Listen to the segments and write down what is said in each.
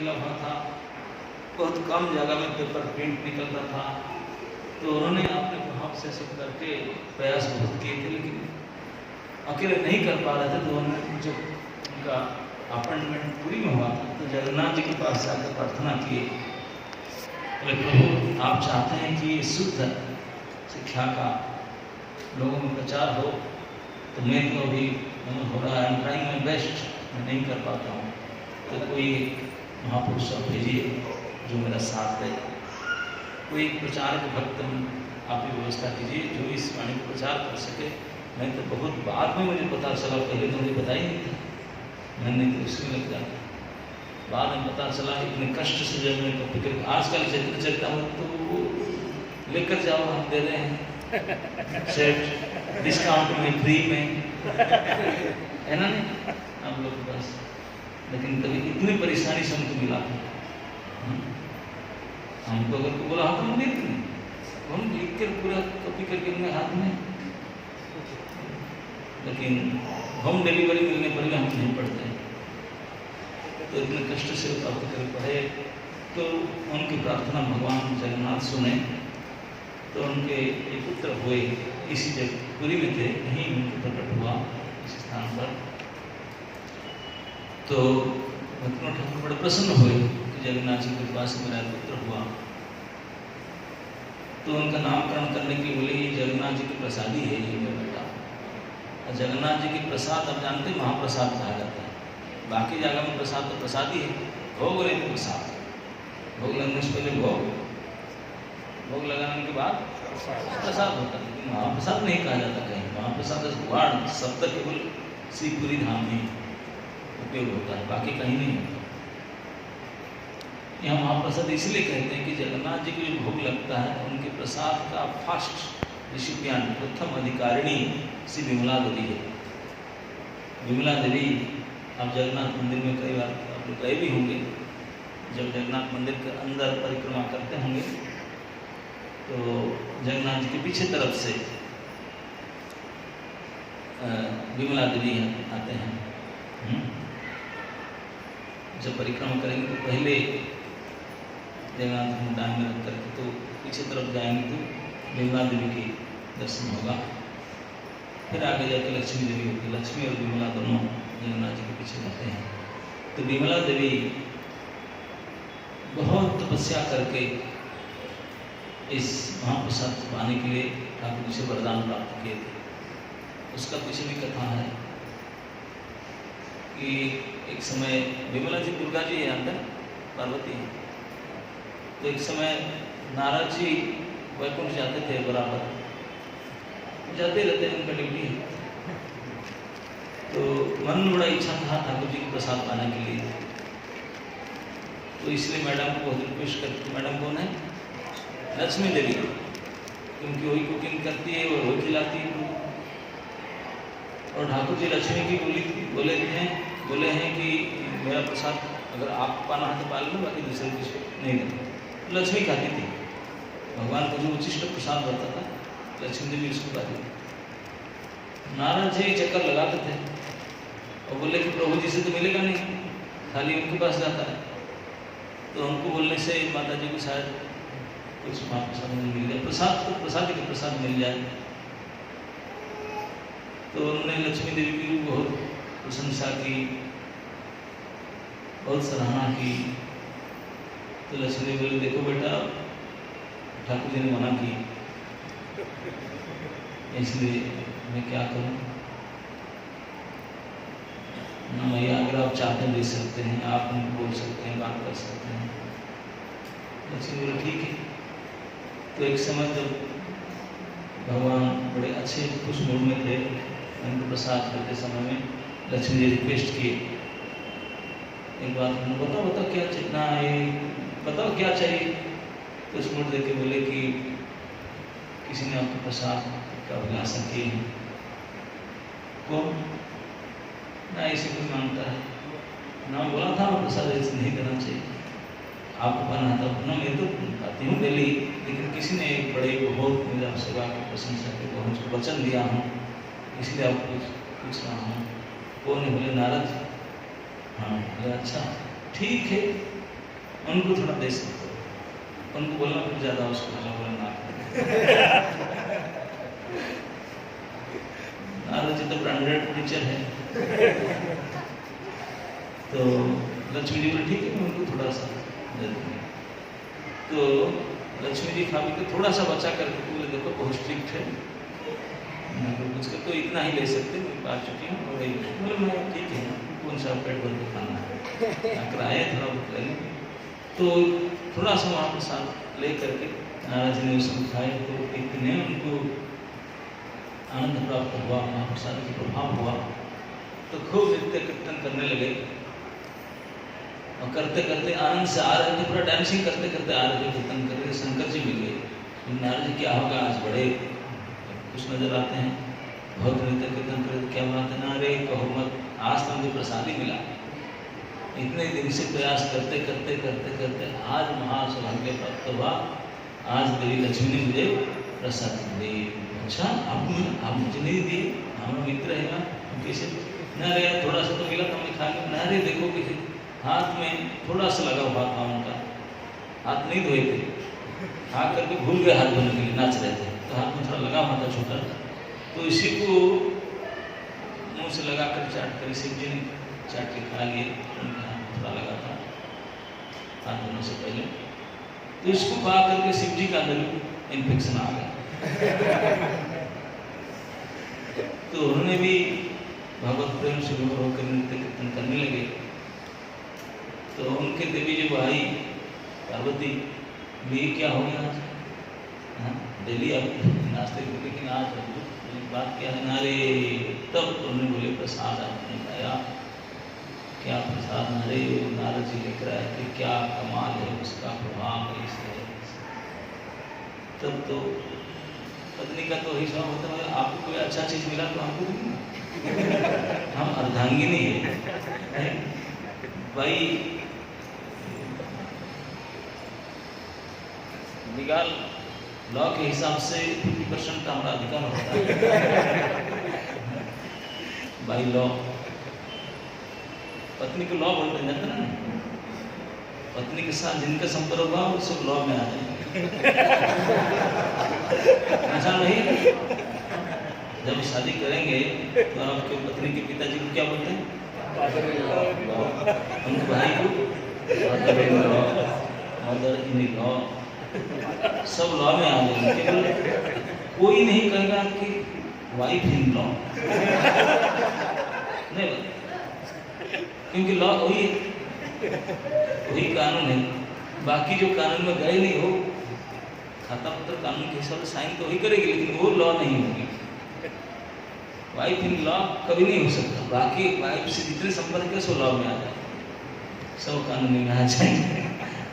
मिला हुआ था, बहुत कम जगह में पेपर प्रिंट निकलता था, तो उन्होंने अपने भाव से सब करके प्रयास बहुत किए थे, लेकिन अकेले नहीं कर पा रहे थे। तो उन्होंने जब उनका अपॉइंटमेंट पूरी में हुआ था तो जगन्नाथ जी के पास जाकर प्रार्थना किए, बोले प्रभु आप चाहते हैं कि शुद्ध शिक्षा का लोगों में प्रचार हो, तो मैं तो अभी हो रहा है, ट्राइंग माई बेस्ट, मैं नहीं कर पाता हूँ, तो कोई महापुरुष आप भेजिए जो मेरा साथ दे, कोई प्रचारक भक्त आप ही व्यवस्था कीजिए जो इस वाणी को प्रचार कर सके। मैं तो बहुत बाद में मुझे पता चला, पहले तो मुझे पता ही नहीं था, मैंने तो उसमें लग जाता, बाद में पता चला इतने कष्ट से जब मैं कॉपी कर, आजकल चलते चलता हूँ तो लेकर जाओ हम दे रहे हैं सेट डिस्काउंट में, फ्री में, है ना नहीं आप लोग के पास, लेकिन तभी इतनी परेशानी से हमको मिला था। हमको अगर बोला हाथ में नहीं थे, हम लिख कर पूरा कॉपी करके उनके हाथ में, लेकिन होम डिलीवरी मिलने पर भी हम नहीं पढ़ते, तो इतने कष्ट से प्राप्त कर पढ़े। तो उनकी प्रार्थना भगवान जगन्नाथ सुने, तो उनके एक पुत्र हुए, इसी जगह पुरी में थे, यहीं उनके प्रकट हुआ इस स्थान पर। तो भक्तों ठाकुर बड़े प्रसन्न हुए कि जगन्नाथ जी के कृपा से मेरा पुत्र हुआ, तो उनका नामकरण करने के बोले ये जगन्नाथ जी की प्रसादी है ये मेरा बेटा। और जगन्नाथ जी की प्रसाद आप जानते हैं महाप्रसाद कहा जाता है, बाकी जगह में प्रसाद तो प्रसादी है, भोग नहीं तो प्रसाद, भोग लगने से पहले भोग लगाने के बाद प्रसाद होता है, लेकिन महाप्रसाद नहीं कहा जाता कहीं, महाप्रसाद वाण शब्द केवल श्रीपुरी धाम में उपयोग होता है, बाकी कहीं नहीं होता। यहाँ महाप्रसाद इसलिए कहते हैं कि जगन्नाथ जी को जो भोग लगता है उनके प्रसाद का फर्स्ट रिसिपिएंट, प्रथम अधिकारिणी श्री विमला देवी है। विमला देवी आप जगन्नाथ मंदिर में कई बार आप लोग गए भी होंगे, जब जगन्नाथ मंदिर के अंदर परिक्रमा करते होंगे तो जगन्नाथ जी के पीछे तरफ से विमला देवी आते हैं। जब परिक्रमा करेंगे तो पहले जगन्नाथ मुंडान में रख करके तो पीछे तरफ जाएंगे तो विमला देवी के दर्शन होगा, फिर आगे जाके लक्ष्मी देवी होगी, लक्ष्मी और विमला दोनों जगन्नाथ जी के पीछे रहते हैं। तो विमला देवी बहुत तपस्या करके इस महाप्रसाद पाने के लिए ठाकुर जी से वरदान प्राप्त किए थे। उसका पीछे भी कथा है कि एक समय विमला जी दुर्गा जी है अंदर, पार्वती है, तो एक समय नारद जी वैकुंठ जाते थे, बराबर जाते रहते हैं, उनका ड्यूटी है। तो मन में बड़ा इच्छा था ठाकुर जी को प्रसाद पाने के लिए, तो इसलिए मैडम को बहुत रिक्वेस्ट करती, मैडम कौन है? लक्ष्मी देवी, क्योंकि वही कुकिंग करती है और वही खिलाती है। और ठाकुर जी लक्ष्मी की बोले हैं कि मेरा प्रसाद अगर आप पाना है तो पा लो, बाकी दूसरे किसी नहीं देते। लक्ष्मी खाती थी, भगवान को जो उचिष्ट प्रसाद बनता था लक्ष्मी देवी उसको खाती थी। नारायण जी चक्कर लगाते थे और बोले कि प्रभु जी से तो मिलेगा नहीं, खाली उनके पास जाता है। तो उनको बोलने से माता जी को शायद कुछ महाप्रसाद मिल जाए, प्रसाद तो प्रसाद के प्रसाद मिल जाए। तो उन्होंने लक्ष्मी देवी की भी बहुत प्रशंसा की, बहुत सराहना की। तो लक्ष्मी देवी बोले देखो बेटा, ठाकुर जी ने मना की, इसलिए मैं क्या करूं ना मैया, अगर आप चाहते हैं दे सकते हैं, आप उनको बोल सकते हैं, बात कर सकते हैं। लक्ष्मी बोले ठीक है। तो एक समय जब भगवान बड़े अच्छे खुश मूड में थे, उनको प्रसाद करते समय में लक्ष्मी जी रिक्वेस्ट किए, एक बात बताओ क्या चितना है, बताओ क्या चाहिए। तो उस मूड देके बोले कि किसी ने आपको प्रसाद का अभिलाषा की है, कौन? ना इसी को मांगता है ना, बोला था प्रसाद ऐसे नहीं करना चाहिए, आपको पाना था ना, मैं तो आती हूँ डेली, लेकिन किसी ने एक बड़े बहुत मेरा सेवा की प्रशंसा की, बहुत उसको वचन दिया हूँ, इसलिए आपको पूछ रहा हूँ। कौन है? बोले नारद। हाँ बोले अच्छा ठीक है, उनको थोड़ा दे सकते हो, उनको बोलना फिर ज़्यादा उसको खाना बोलना। नारद जी तो ब्रांडेड टीचर है। तो लक्ष्मी जी बोले ठीक है, मैं उनको थोड़ा सा दे दूँगी। तो लक्ष्मी जी खा पी के थोड़ा सा बचा करके बोले देखो बहुत स्ट्रिक्ट है, कुछ का तो इतना ही ले सकते, मैं पा चुकी हूँ। और बोले मैं ठीक है, कौन सा पेट भर के खाना है, कराए थोड़ा बहुत ले लेंगे। तो थोड़ा सा वहाँ पर साथ ले करके नारद जी ने उसको खाए। तो इतने उनको आनंद प्राप्त हुआ, महाप्रसाद का प्रभाव हुआ, तो खूब नृत्य कीर्तन करने लगे। और करते करते आनंद से आ रहे थे, पूरा डांसिंग करते करते आ रहे थे, कीर्तन कर रहे। शंकर जी मिल गए, नारद जी क्या होगा आज बड़े कुछ नजर आते हैं, बहुत नृत्य कीर्तन करे, क्या बात है ना, अरे कहो मत, आज तो मुझे प्रसाद ही मिला। इतने दिन से प्रयास करते करते करते करते आज महासौभाग्य प्राप्त हुआ, आज देवी लक्ष्मी ने मुझे प्रसाद दी। अच्छा आप मुझे नहीं दिए, हमारा मित्र है ना, कैसे ना रे थोड़ा सा तो मिला तो हमने खा लिया। ना रे देखो कि हाथ में थोड़ा सा लगा हुआ था उनका, हाथ नहीं धोए थे, खा करके भूल गए हाथ धोने के लिए, नाच रहे थे तो हाथ में थोड़ा लगा हुआ था छोटा, तो इसी को मुंह से लगा कर चाट कर शिव जी ने चाट के खा लिए। उनके हाथ में थोड़ा लगा था हाथ धोने से पहले, तो इसको खा करके शिव जी का अंदर इन्फेक्शन आ गया। तो उन्होंने भी भगवत प्रेम से विभोर होकर नृत्य कीर्तन करने लगे। तो उनके देवी जो भाई पार्वती, ये क्या हो गया आज, डेली आप नाश्ते को, लेकिन आज बात क्या है ना रे। तब उन्होंने बोले प्रसाद आपने खाया, क्या प्रसाद नारे नारद जी लिख रहा है कि क्या कमाल है उसका प्रभाव है। तब तो पत्नी का तो हिसाब होता है, आपको कोई अच्छा चीज मिला तो हमको हम अर्धांगिनी है भाई, निकाल लॉ के हिसाब से 50% का हमारा अधिकार होता है भाई लॉ। पत्नी को लॉ बोलते हैं ना, पत्नी के साथ जिनका संपर्क हुआ वो सब लॉ में आ जाएंगे। ऐसा नहीं, जब शादी करेंगे तो आपके पत्नी के पिताजी को क्या बोलते हैं, उनके भाई को मदर इन लॉ, सब लॉ में आ जाएंगे। कोई नहीं कहेगा कि वाइफ इन लॉ, नहीं, क्योंकि लॉ वही कानून है। बाकी जो कानून में गए नहीं हो, खाता पत्र कानून के हिसाब से साइन तो वही करेगी, लेकिन वो लॉ नहीं होगी। वाइफ इन लॉ कभी नहीं हो सकता। बाकी वाइफ से जितने संपर्क है सो लॉ में आ जाए, सब कानूनी में आ जाएंगे।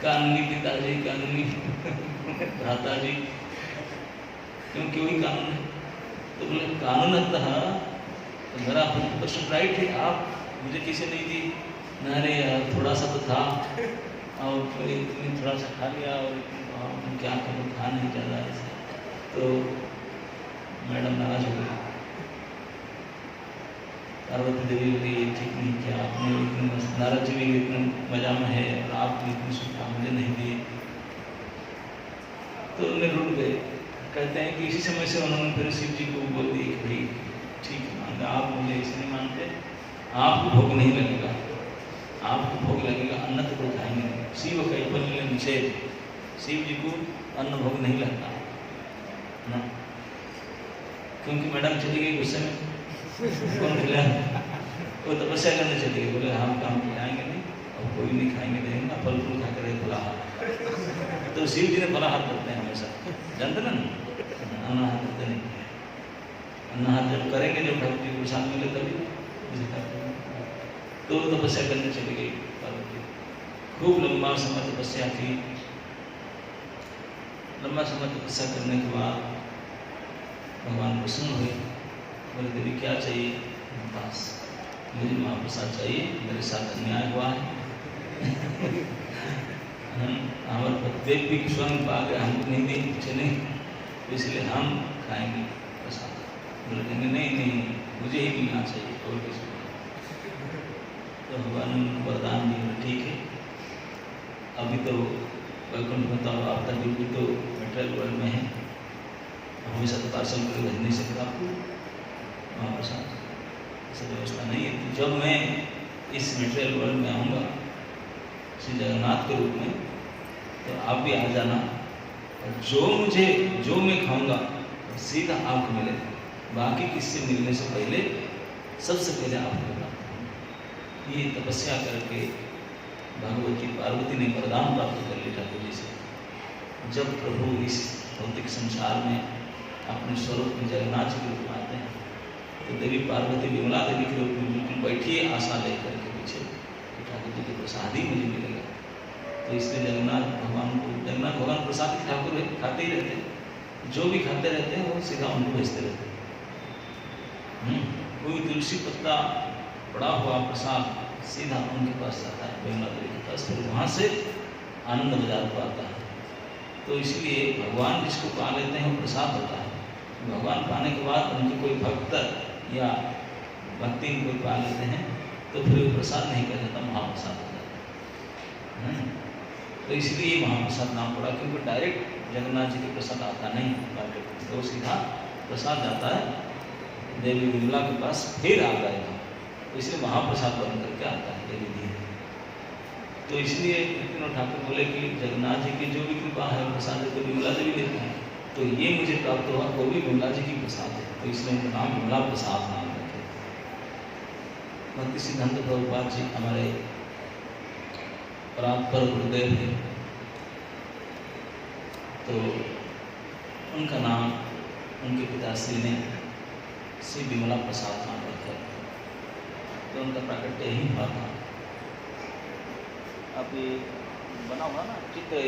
कानूनी पिताजी, कानूनी भ्राता जी, क्योंकि वही कानून है। तो बोले कानूनतः तो मेरा 50% राइट है, आप मुझे किसी नहीं दी ना रे, थोड़ा सा तो था और थोड़ा सा खा लिया, और क्या करूँ, खा नहीं ज़्यादा ऐसे। तो मैडम नाराज हो गई, पार्वती देवी बोली ये ठीक नहीं किया आपने, नारद जी भी इतने मजा में है और आप भी इतनी सुखा मुझे नहीं दिए। तो उन्हें रुक गए। कहते हैं कि इसी समय से उन्होंने फिर शिव जी को बोल दिया कि भाई ठीक है, मानते आप मुझे ऐसे नहीं मानते, आपको भोग नहीं लगेगा, आपको भोग लगेगा अन्न तो कोई खाएंगे नहीं। शिव कैवल्य निषेध, शिव जी को अन्न भोग नहीं लगता ना, क्योंकि मैडम चली गई गुस्से में, कौन खिलाए, वो तपस्या करने चली गई, बोले हम काम खिलाएंगे नहीं और कोई नहीं खाएंगे देंगे, फल फूल खा कर फलाहार। तो शिव जी ने फलाहार करते हैं हमेशा, जानते ना, अनाहार करते नहीं। अनाहार जब करेंगे, जब भक्ति प्रसाद मिले तभी करते हैं। तो तपस्या करने चली गई पार्वती, खूब लंबा समय तपस्या की। लंबा समय तपस्या करने के बाद भगवान प्रसन्न हुए, बोले देवी क्या चाहिए, बस मुझे महाप्रसाद चाहिए, मेरे साथ अन्याय हुआ है। हमारे पतिदेव भी स्वयं पा गए, हमको नहीं देंगे, पीछे नहीं, इसलिए हम खाएंगे प्रसाद। बोले नहीं नहीं, मुझे ही मिलना चाहिए, और किसी को। तो भगवान वरदान दिए, ठीक है अभी तो वैकुंठ में तो आप तक बिल्कुल तो मेटेरियल वर्ल्ड में है, हमेशा तो पार्सल करके भेज नहीं सकता आपको महाप्रसाद, ऐसा व्यवस्था नहीं है। तो जब मैं इस मेटेरियल वर्ल्ड में आऊँगा श्री जगन्नाथ के रूप में, तो आप भी आ जाना, और जो मैं खाऊंगा सीधा आपको मिलेगा, बाकी किससे मिलने से पहले सबसे पहले आपको प्राप्त होगा। ये तपस्या करके भगवती पार्वती ने वरदान प्राप्त कर लिया ठाकुर जी से। जब प्रभु इस भौतिक संसार में अपने स्वरूप में जगन्नाथ जी के रूप में आते हैं, तो देवी पार्वती विमला देवी के रूप में बिल्कुल बैठी है आशा लेकर के पीछे कि ठाकुर जी के प्रसाद ही मुझे मिलेगा। तो इसलिए जगन्नाथ भगवान प्रसाद के ठाकुर खाते ही रहते हैं, जो भी खाते रहते हैं वो सीधा उनको भेजते रहते हैं। कोई तुलसी पत्ता पड़ा हुआ प्रसाद सीधा उनके पास जाता है, विमला देवी के पास, फिर वहाँ से आनंद बाजार को आता है। तो इसलिए भगवान जिसको पा लेते हैं वो प्रसाद होता है। भगवान पाने के बाद उनके कोई भक्त या भक्ति कोई पा लेते हैं तो फिर वो प्रसाद नहीं कर जाता, महाप्रसाद हो जाता है। तो इसलिए महाप्रसाद नाम पड़ा, क्योंकि डायरेक्ट जगन्नाथ जी के प्रसाद आता नहीं मार्केट में, तो सीधा प्रसाद जाता है देवी विमला के पास, फिर आ जाएगा, तो इसलिए महाप्रसाद बन करके आता है देवी धीरे। तो इसलिए तीनों ठाकुर बोले कि जगन्नाथ जी की जो भी कृपा है प्रसाद तो विमला देवी देते हैं, तो ये मुझे प्राप्त हुआ वो भी विमला जी की प्रसाद है, तो इसलिए उनका नाम विमला प्रसाद नाम रखे। भक्ति सिद्धांत प्रभुपाद जी हमारे परात्पर गुरुदेव हैं, तो उनका नाम उनके पिताश्री ने श्री विमला प्रसाद नाम रखा, तो उनका प्राकट्य ही हुआ था। आप ये बना हुआ ना चित्र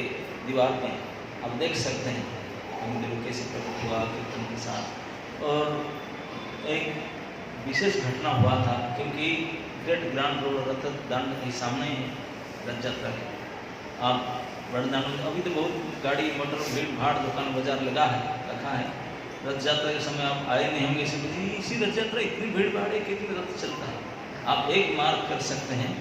दीवार पे आप देख सकते हैं मंदिर कैसे प्रकट हुआ कीर्तन के साथ। और एक विशेष घटना हुआ था, क्योंकि ग्रेट ग्रांड रोड रथ दांड के सामने रथ यात्रा के आप बड़दान में अभी तो बहुत गाड़ी मोटर भीड़ भाड़ दुकान बाजार लगा है रखा है। रथ यात्रा के समय आप आए नहीं होंगे, इसी रथ यात्रा इतनी भीड़ भाड़ है, कितनी रथ चलता है। आप एक मार्क कर सकते हैं,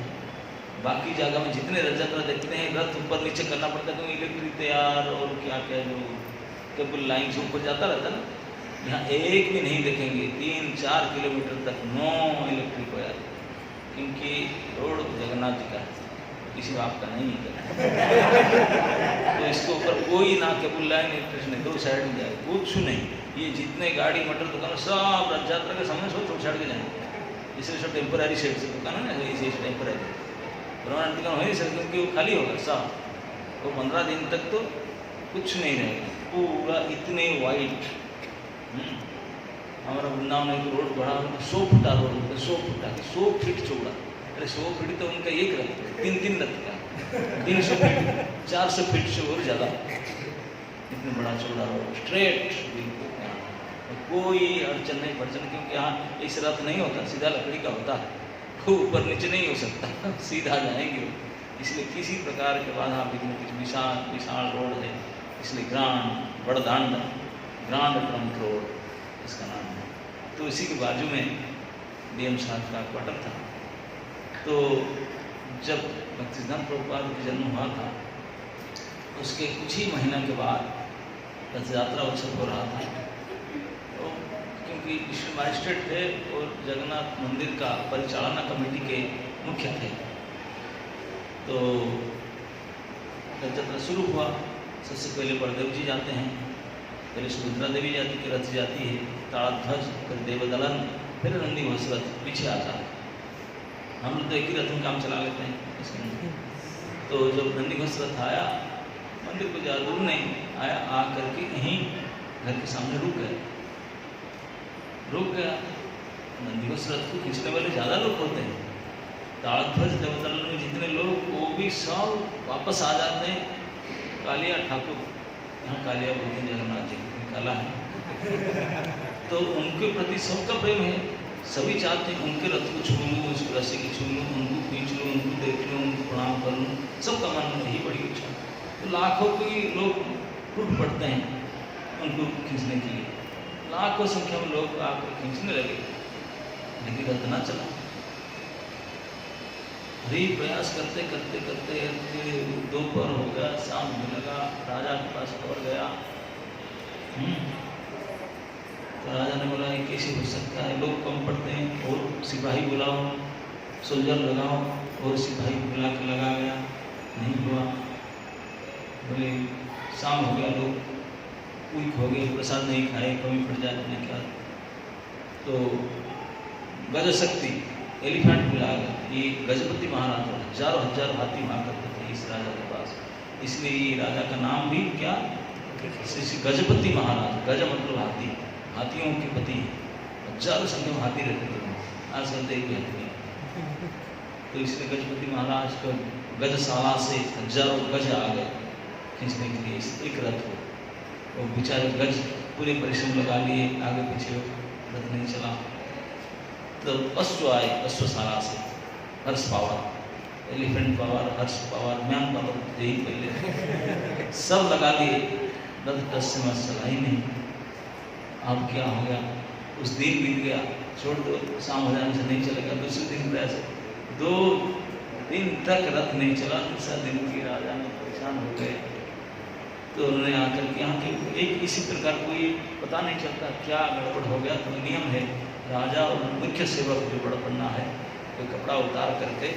बाकी जगह में जितने रथ यात्रा देखते हैं रथ ऊपर नीचे करना पड़ता है, क्योंकि इलेक्ट्रिक तैयार और क्या क्या जो केबल लाइन से ऊपर जाता रहता है ना। यहाँ एक भी नहीं देखेंगे 3-4 किलोमीटर तक नो इलेक्ट्रिक वायर, क्योंकि रोड जगन्नाथ जी का है, किसी बाप का नहीं है। तो इसके ऊपर कोई ना केबल लाइन इलेक्ट्रिक नहीं, 2 साइड में जाए कुछ नहीं। ये जितने गाड़ी मोटर दुकान सब रथ यात्रा के सामने सब छोड़ छाड़ के जाएंगे, इसलिए सब टेम्पररी सेट से दुकान है ना, इसी टेम्पररी पुराना दुकान हो नहीं सकता, क्योंकि वो खाली होगा सब, तो 15 दिन तक तो कुछ नहीं रहेगा, पूरा इतने वाइट। हमारा वृंदावन में रोड बड़ा 100 फुटा रोड होता है, 100 फुटा 100 फीट चौड़ा। अरे 100 फीट तो उनका एक रथ 3-3 रथ का 300 फीट 400 फीट से और ज़्यादा, इतने बड़ा चौड़ा रोड स्ट्रेट बिल्कुल। यहाँ कोई अड़चन नहीं पड़चन, क्योंकि यहाँ इस रथ नहीं होता, सीधा लकड़ी का होता है, ऊपर नीचे नहीं हो सकता, सीधा जाएंगे। इसलिए किसी प्रकार के बाधा विशाल विशाल रोड है, इसलिए बड़दांड ग्रांड ट्रंक रोड इसका नाम है। तो इसी के बाजू में डीएम साहब का क्वार्टर था। तो जब भक्तिसिद्धांत प्रभुपाद का जन्म हुआ था, उसके कुछ ही महीना के बाद रथ यात्रा उत्सव हो रहा था। तो क्योंकि डिस्ट्रिक्ट मजिस्ट्रेट थे और जगन्नाथ मंदिर का परिचालना कमेटी के मुख्य थे, तो रथ यात्रा शुरू हुआ। सबसे पहले बलदेव जी जाते हैं, पहले सुभद्रा देवी जाती की रथ जाती है, ताड़ध्वज, फिर देवदलन, फिर नंदी घोष रथ पीछे आता है। हम लोग तो एक ही रथ में काम चला लेते हैं इसके अंदर। तो जब नंदी घोष रथ आया, मंदिर को ज़्यादा दूर नहीं आया, आ करके यहीं घर के सामने रुक गया। नंदी घोष रथ को खींचने वाले ज़्यादा लोग होते हैं, ताड़ध्वज देवदलन में जितने लोग वो भी सब वापस आ जाते हैं। कालिया ठाकुर, यहाँ कालिया बोलते हैं जगन्नाथ जी काला है, तो उनके प्रति सबका प्रेम है, सभी चाहते हैं उनके रथ को छू लूँ, उसको रस्सी की छू लूँ, उनको खींच लूँ, उनको देख लूँ, उनको प्रणाम कर लूँ, सबका मन में यही बड़ी इच्छा। तो लाखों के लोग टूट पड़ते हैं उनको खींचने के लिए, लाखों संख्या में लोग आकर खींचने लगे, लेकिन रथ ना चला। भी प्रयास करते करते करते दोपहर हो गया, शाम होने लगा, राजा के पास खबर गया। तो राजा ने बोला ये कैसे हो सकता है, लोग कम पड़ते हैं, और सिपाही बुलाओ, सोल्जर लगाओ, और सिपाही बुला के लगा गया, नहीं हुआ। बोले शाम हो गया, लोग वीक हो गए, प्रसाद नहीं खाए, कमी पड़ जाए तो क्या। तो गज शक्ति एलिफेंट बुलाया गया, ये गजपति महाराज, हजारों हजार हाथी वहाँ करते थे इस राजा के पास, इसलिए ये राजा का नाम भी क्या, श्री गजपति महाराज। गज मतलब हाथी, हाथियों के पति, हजारों संख्या में हाथी रहते थे, आजकल देख भी हाथी। तो इसलिए गजपति महाराज को गजशाला से हजारों गज आ गए खींचने के लिए एक रथ को, और बेचारे गज पूरे परिश्रम लगा लिए, आगे पीछे रथ नहीं चला। तो अश्व आए, अश्वशाला से, हर्ष पावर, एलिफेंट पावर, हर्ष पावर, मैन पावर, यही पहले सब लगा लिए, रथ 10 से मत चला ही नहीं। अब क्या हो गया, उस दिन बीत गया, छोड़ दो, शाम हो जाने से नहीं चलेगा, दूसरे दिन प्रयास, 2 दिन तक रथ नहीं चला। दूसरा दिन की राजा ने परेशान हो गए, तो उन्होंने आकर के यहाँ के एक इसी प्रकार कोई पता नहीं चलता क्या गड़बड़ हो गया। तो नियम है, राजा और मुख्य सेवक जो बड़ा पन्ना है, कोई कपड़ा उतार करके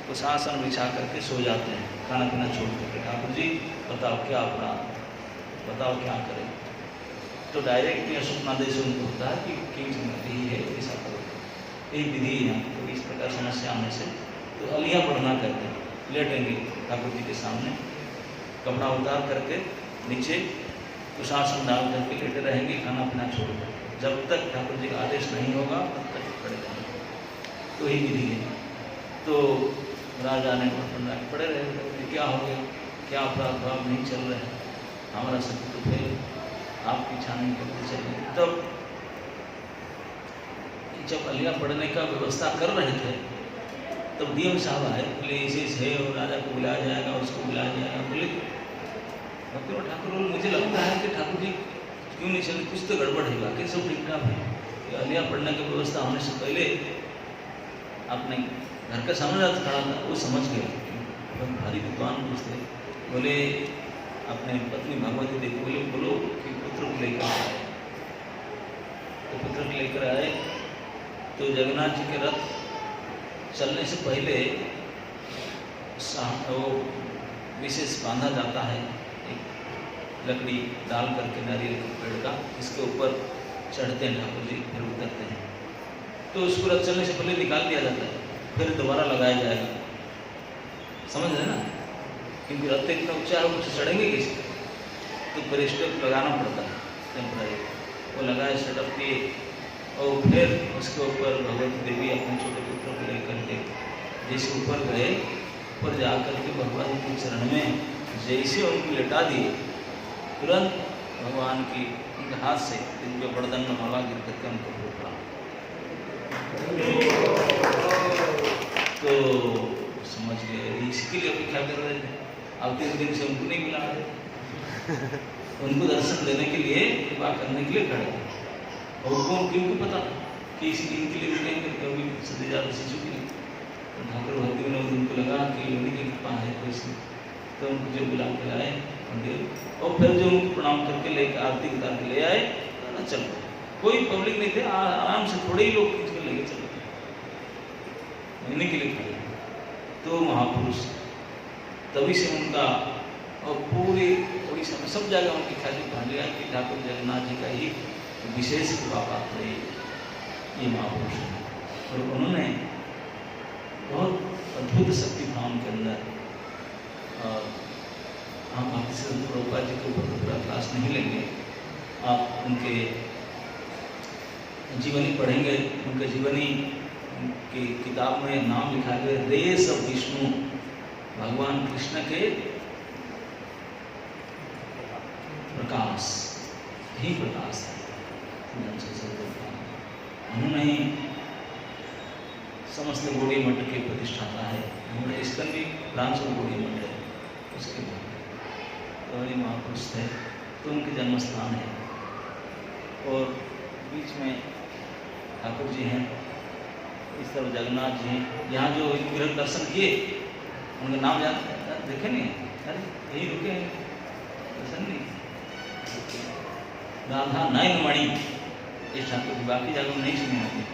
कुछ आसन बिछा करके सो जाते हैं, खाना पीना छोड़ करके, ठाकुर जी बताओ क्या अपराध, बताओ क्या करें। तो डायरेक्ट या स्वप्नादेश उनको होता है कि किंग यही है, ऐसा करो, यही विधि है। तो इस प्रकार समस्या आने से तो अलिया पढ़ना करते हैं, लेटेंगे ठाकुर जी के सामने, कपड़ा उतार करके नीचे कुछ आसन डाल करके लेटे रहेंगे, खाना पीना छोड़ कर, जब तक ठाकुर जी का आदेश नहीं होगा तब तक खड़े रहेंगे। तो यही विधि है। तो राजा ने पड़े रहे, क्या हो गया, क्या अपराध भाव नहीं चल रहे, हमारा सब तो फेल, आपकी इच्छा नहीं करते चलिए। तब जब अलिया पढ़ने का व्यवस्था कर रहे थे, तब डीएम साहब आए, बोले इसे है और राजा को बुलाया जाएगा, उसको बुलाया जाएगा। बोले ठाकुर, मुझे लगता है कि ठाकुर जी क्यों नहीं चले, कुछ तो गड़बड़ है, बाकी सब ठीक ठाक है। अलिया पढ़ने की व्यवस्था होने से पहले आपने घर का सामने खड़ा था, वो समझ गया, भारी विद्वान पूछते, बोले अपने पत्नी भगवती देवी, बोले बोलो कि पुत्र को लेकर आए। तो पुत्र को लेकर आए, तो जगन्नाथ जी के रथ चलने से पहले वो विशेष बांधा जाता है, एक लकड़ी डाल करके नारियल के पेड़ का, इसके ऊपर चढ़ते हैं ठाकुर जी, फिर उतरते हैं। तो उसको रथ चलने से पहले निकाल दिया जाता है, फिर दोबारा लगाया जाएगा, समझ रहे ना, क्योंकि रथ इतना ऊंचा है, उससे चढ़ेंगे कैसे, तो फिर स्टेप लगाना पड़ता है टेम्पररी, वो लगाए सेटअप किए, और फिर उसके ऊपर भगवती देवी अपने छोटे पुत्र को लेकर के जैसे ऊपर गए, ऊपर जा कर के भगवान के चरण में जैसे उनको लेटा दिए, तुरंत भगवान की उनके हाथ से इनके बड़दन में माला गिर करके उनको फूटा। तो समझ गए, इसके लिए अभी क्या कर रहे थे, अब 3 दिन से उनको नहीं मिला रहे, उनको दर्शन देने के लिए, कृपा करने के लिए खड़े थे। और कौन क्योंकि पता कि इसी दिन के लिए मिलेंगे, कभी सदी ज़्यादा शिशु के लिए, तो ठाकुर भक्ति विनोद उनको लगा कि उन्हीं की कृपा है कोई, तो उनको जो बुला के लाए मंदिर, और फिर जो उनको प्रणाम करके लेकर आरती उतार के ले आए, चल कोई पब्लिक नहीं थे, आराम से थोड़े ही लोग खींच कर लेके चले उन्हीं के लिए खड़े। तो महापुरुष तभी से उनका, और पूरे उड़ीसा में सब जगह उनकी ख्याति पहन लिया कि ठाकुर जगन्नाथ जी का ही विशेष कृपा पात्र है ये महापुरुष है। और उन्होंने बहुत अद्भुत शक्ति था उनके अंदर। हम भक्ति सिद्धांत प्रभुपाद जी के ऊपर तो पूरा क्लास नहीं लेंगे, आप उनके जीवनी पढ़ेंगे, उनके जीवनी की किताब में नाम लिखा है रेस ऑफ विष्णु, भगवान कृष्ण के प्रकाश ही प्रकाश है। उन्होंने ही समस्त गौड़ी मठ के प्रतिष्ठाता है, हमारे इसका भी ब्रांच ऑफ गौड़ी मठ है, उसके तो महापुरुष थे, तो उनके जन्म स्थान है। और बीच में ठाकुर जी हैं, इस तरफ जगन्नाथ जी हैं। यहाँ जो विग्रह दर्शन किए उनका नाम याद देखे नहीं? अरे यही रुके हैं, दर्शन नहीं। राधा नयनमणि ये ठाकुर जी, बाकी जगह नहीं सुने होंगे,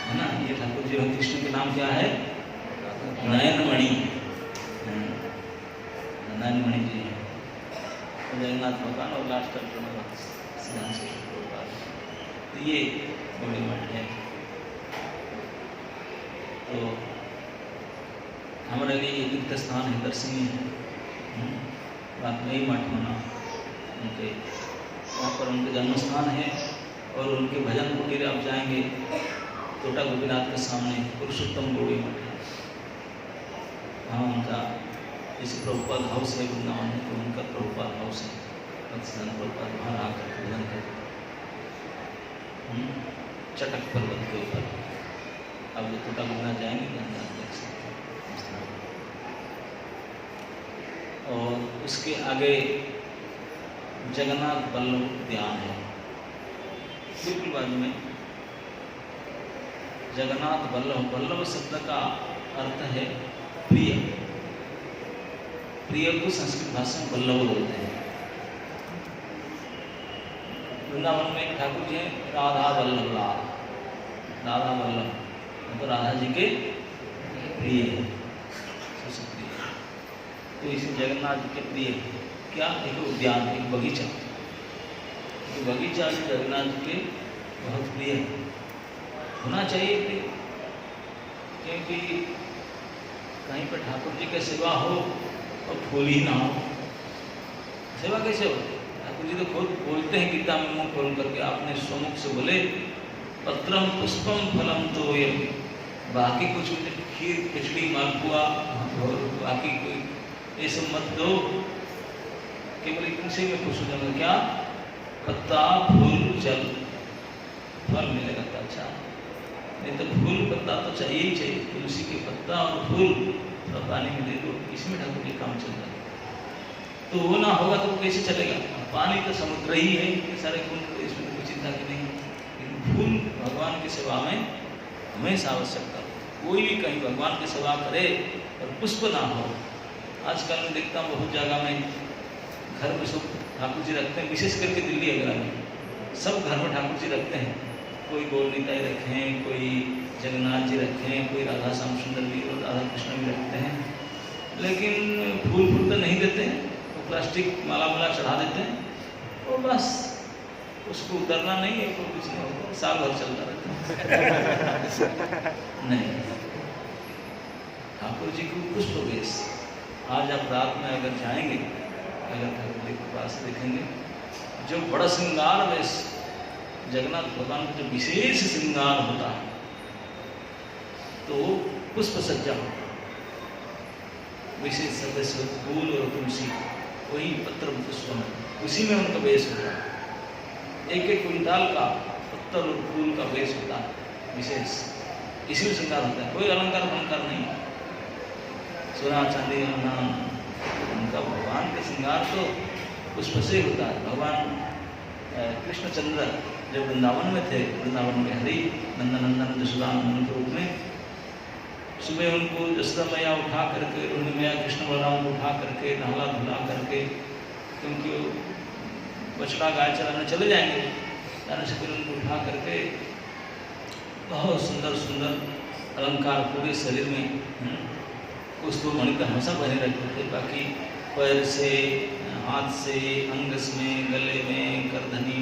है ना। ये ठाकुर जी कृष्ण के नाम क्या है? नयनमणि, नयनमणि जी हैं। जगन्नाथ भगवान और लास्ट सिद्धांत तो ये बड़े मठ है। तो हमारे लिए ये तीर्थ स्थान है, दर्शनीय है। रात में ही मठ होना उनके, वहाँ पर उनके जन्म स्थान है। और उनके भजन कुटीर आप जाएंगे छोटा गोपीनाथ के सामने पुरुषोत्तम गौड़ी मठ है, वहाँ उनका जैसे प्रभुपाद हाउस है वृंदावन में, तो उनका प्रभुपाद हाउस है। प्रभुपाद वहाँ आकर भजन करते चटक पर्वत के ऊपर। अब जो छोटा गोपीनाथ जाएंगे तो देख सकते हैं। और उसके आगे जगन्नाथ वल्लभ उद्यान है, बिल्कुल बाजू में। जगन्नाथ वल्लभ, वल्लभ शब्द का अर्थ है प्रिय। प्रिय को संस्कृत भाषा में वल्लभ बोलते हैं। वृंदावन में ठाकुर जी हैं राधा वल्लभ लाल, राधा वल्लभ तो राधा जी के प्रिय है, सबसे प्रिय। तो इसे जगन्नाथ जी के प्रिय क्या? एक उद्यान, एक बगीचा। तो बगीचा भी जगन्नाथ जी के बहुत प्रिय होना चाहिए प्रिय, क्योंकि कहीं पर ठाकुर जी की सेवा हो और फूल ही ना हो, सेवा कैसे हो? ठाकुर जी तो खुद बोलते हैं गीता में मुंह खोल करके, आपने स्वमुख से बोले पत्रम पुष्पम फलम तो ये, बाकी कुछ खीर खिचड़ी मालपुआ और बाकी कोई ये सब मत दो, केवल इसी में खुश हो जाऊंगा। क्या? पत्ता फूल जल, फल मिलेगा तो अच्छा, नहीं तो फूल पत्ता तो चाहिए ही चाहिए। तुलसी के पत्ता और फूल और पानी में दे दो, इसमें ठाकुर जी काम चल रहा है। तो वो ना होगा तो कैसे चलेगा? पानी तो समुद्र ही है, सारे कुंड, इसमें तो कोई चिंता की नहीं। लेकिन फूल भगवान की सेवा में हमेशा आवश्यकता। कोई भी कहीं भगवान की सेवा करे और पुष्प ना हो। आजकल मैं देखता हूँ बहुत जगह में घर में सब ठाकुर जी रखते हैं, विशेष करके दिल्ली वगैरह में सब घर में ठाकुर जी रखते हैं। कोई गौरनीताई रखे हैं, कोई जगन्नाथ जी रखे हैं, कोई राधा श्याम सुंदर भी और राधा कृष्ण भी रखते हैं, लेकिन फूल तो नहीं देते हैं। वो प्लास्टिक माला चढ़ा देते हैं और बस उसको उतरना नहीं है, तो कुछ नहीं होता, साल भर चलता रहता है। नहीं, ठाकुर जी को पुष्प वेश। आज आप रात में अगर जाएंगे, अगर ठाकुर जी के पास देखेंगे जो बड़ा श्रृंगार वेश, जगन्नाथ भगवान का जो विशेष श्रृंगार होता है, तो पुष्प सज्जा विशेष सदस्य फूल और तुलसी, वही पत्र पुष्प में, उसी में उनका वेश होता है। एक एक क्विंटाल का पत्थर और फूल का वेश होता है विशेष, इसी में श्रृंगार होता है। कोई अलंकार अलंकार नहीं, सोना चांदी नाम उनका। भगवान का श्रृंगार तो पुष्प से होता है। भगवान कृष्णचंद्र जब वृंदावन में थे, वृंदावन में हरि नंदन यशोदानंदन के रूप में, सुबह उनको यशोदा मैया उठा करके, उन्होंने मैया कृष्ण बलराम को उठा करके नहला धुला करके, क्योंकि बछड़ा गाय चलाने चले जाएंगे, जाने से फिर उनको उठा करके बहुत सुंदर सुंदर अलंकार पूरे शरीर में उसको मणि का हमेशा पहने रखते थे। बाकी पैर से, हाथ से, अंग में, गले में, करधनी,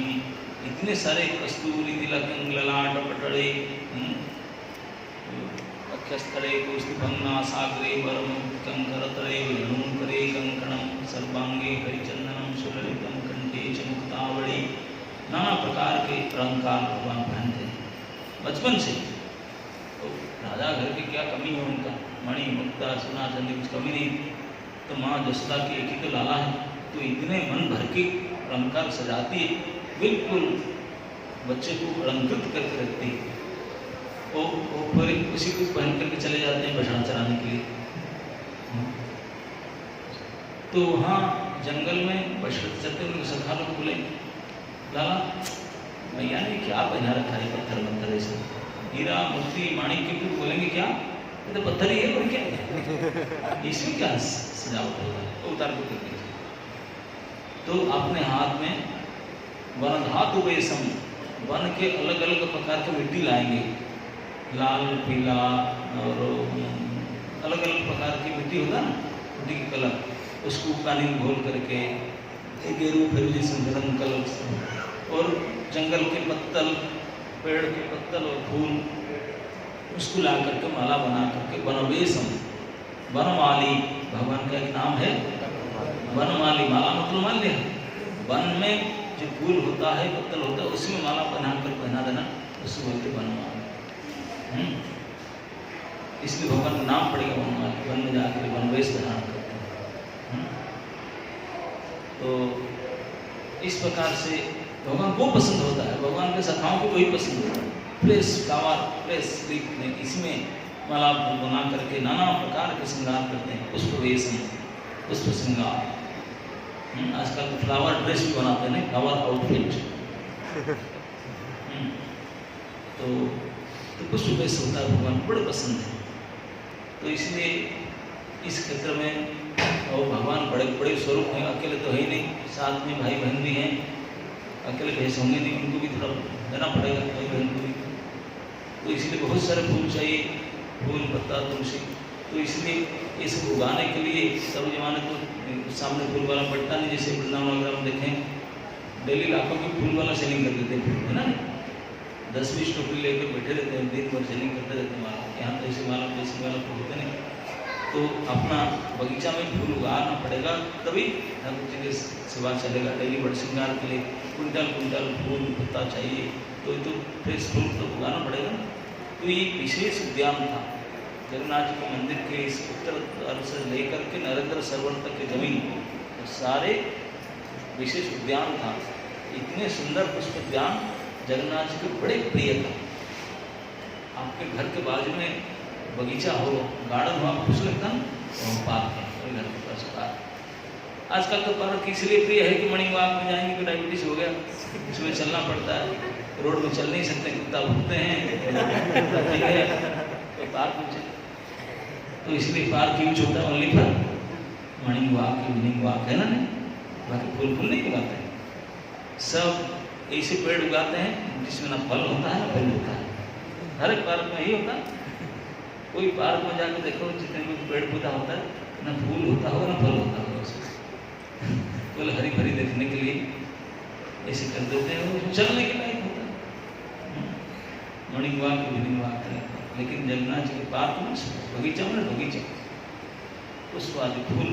इतने सारे कस्तूरी तिलक, ललाट पटड़े, अक्षस्थले कौस्तुभंगा सागरे वरम कंकरतरे वेणुकरे कंकणम सर्वांगे हरिचंदनम सुललितम कंठे च मुक्तावली। नाना प्रकार के अलंकार भगवान पहनते बचपन से। तो राजा घर की क्या कमी है उनका? मणि मुक्ता सोना चांदी कुछ कमी नहीं। तो माँ जसोदा की एक ही तो लाला है, तो इतने मन भर के अलंकार सजाती है, बिल्कुल बच्चे को अलंकृत करके रखती है। वो फिर उसी को पहन करके चले जाते हैं बछड़ा चराने के लिए। तो वहाँ जंगल में बछड़ा चलते हुए सखा लोग बोले, लाला भैया ने क्या पहना रखा है पत्थर पत्थर ऐसे? हीरा मोती माणिक के भी बोलेंगे क्या, ये तो पत्थर ही है और क्या है, इसमें क्या सजावट होगा, तो उतार के कर दीजिए। तो अपने हाथ में वन धातु वेशम, वन के अलग अलग प्रकार की मिट्टी लाएंगे, लाल पीला और अलग अलग प्रकार की मिट्टी होता है ना, मिट्टी की कलर, उसको कालीन घोल करके गेरू फिर संगठन कलर से, और जंगल के पत्तल, पेड़ के पत्तल और फूल, उसको ला करके माला बना करके वनवेशम, वनमाली, भगवान का एक नाम है वनमाली। माला मतलब मान लिया, वन में जो फूल होता है, पत्तल होता है, उसमें माला बना कर पहना देना, उसको बोलते वनमाली। इसलिए भगवान का नाम पड़ेगा वनमाली, वन में जाकर वनवेश धारण करते हैं। तो इस प्रकार से भगवान को पसंद होता है, भगवान के सखाओं को वही पसंद होता है, फ्रेश फ्लावर, फ्रेश लीफ, इसमें माला बना करके नाना प्रकार के श्रृंगार करते हैं, पुष्प वेश, पुष्प श्रृंगार। आजकल फ्लावर ड्रेस भी बनाते हैं, फ्लावर आउटफिट। तो पुष्प वेश होता है, भगवान को बड़े पसंद है। तो इसलिए इस क्षेत्र में और भगवान बड़े बड़े स्वरूप हैं, अकेले तो है ही नहीं, साथ में भाई बहन भी हैं, अकेले कैसे होंगे नहीं, उनको भी थोड़ा देना पड़ेगा भाई बहन को भी। तो इसलिए बहुत सारे फूल चाहिए, फूल पत्ता तुलसी। तो इसलिए ये सब उगाने के लिए सब जमाने तो सामने फूल वाला पड़ता नहीं, जैसे वृंदावन वगैरह में देखें डेली लाखों की फूल वाला सेलिंग कर देते हैं, है ना, 10-20 टोकरी लेकर बैठे रहते हैं, दिन भर सेलिंग करते रहते हैं माला। यहाँ तो ऐसे माला जैसे वाला फूल होते नहीं। तो अपना बगीचा में फूल उगाना पड़ेगा, तभी ठाकुर जी की सेवा चलेगा। डेली बड़े श्रृंगार के लिए कुंटल कुंटल फूल पत्ता चाहिए, तो ये तो फ्रेश फूल तो उगाना पड़ेगा। तो ये विशेष उद्यान था जगन्नाथ जी के मंदिर के इस उत्तर तरफ से लेकर के नरेंद्र सरोवर तक की जमीन, तो सारे विशेष उद्यान था। इतने सुंदर पुष्प उद्यान जगन्नाथ जी के बड़े प्रिय था। आपके घर के बाजू में बगीचा हो, गार्डन हो, आपको कुछ लगता है, तो पार्क है घर के पास पार्क। आजकल तो पार्क इसलिए प्रिय है कि मॉर्निंग वॉक में जाएंगे तो डायबिटीज हो गया, इसमें चलना पड़ता है, रोड में चल नहीं सकते, कुत्ता भूखते हैं, ठीक है, तो पार्क में तो इसलिए पार्क यूज होता है only for morning walk, evening walk, है ना, नहीं बाकी फूल फूल नहीं उगाते हैं। सब ऐसे पेड़ उगाते हैं जिसमें ना फल होता है ना फूल होता है। हर एक पार्क में यही होता है। कोई पार्क में जाकर देखो, जितने भी पेड़ पौधा होता है, ना फूल होता होगा ना फल होता होगा उसमें, केवल हरी भरी देखने के लिए ऐसे कर देते हैं, वो चलने के लायक होता है, मॉर्निंग वॉक इवनिंग वॉक करें। लेकिन जगन्नाथ जी के पार्क में बगीचा में बगीचा पुष्प आदि फूल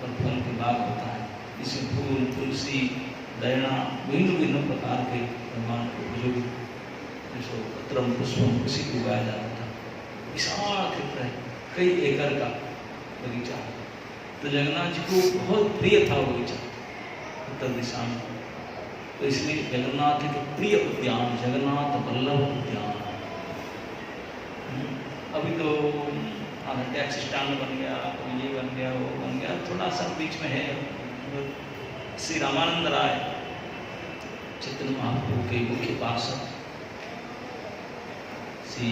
और फल के बाग होता है, जिसमें फूल तुलसी दैना भिन्न भिन्न प्रकार के भगवान को उपयोगी जिसको पत्रम पुष्पम उसी को उगाया जाता था। विशाल क्षेत्र है, कई एकड़ का बगीचा। तो जगन्नाथ जी को बहुत प्रिय था बगीचा उत्तर दिशा में, तो इसलिए जगन्नाथ के प्रिय उद्यान जगन्नाथ वल्लभ उद्यान। अभी तो टैक्सी स्टैंड बन गया, कभी ये बन गया वो बन गया, थोड़ा सा बीच में है। श्री रामानंद राय चैतन्य महाप्रभु के मुख्य पार्षद श्री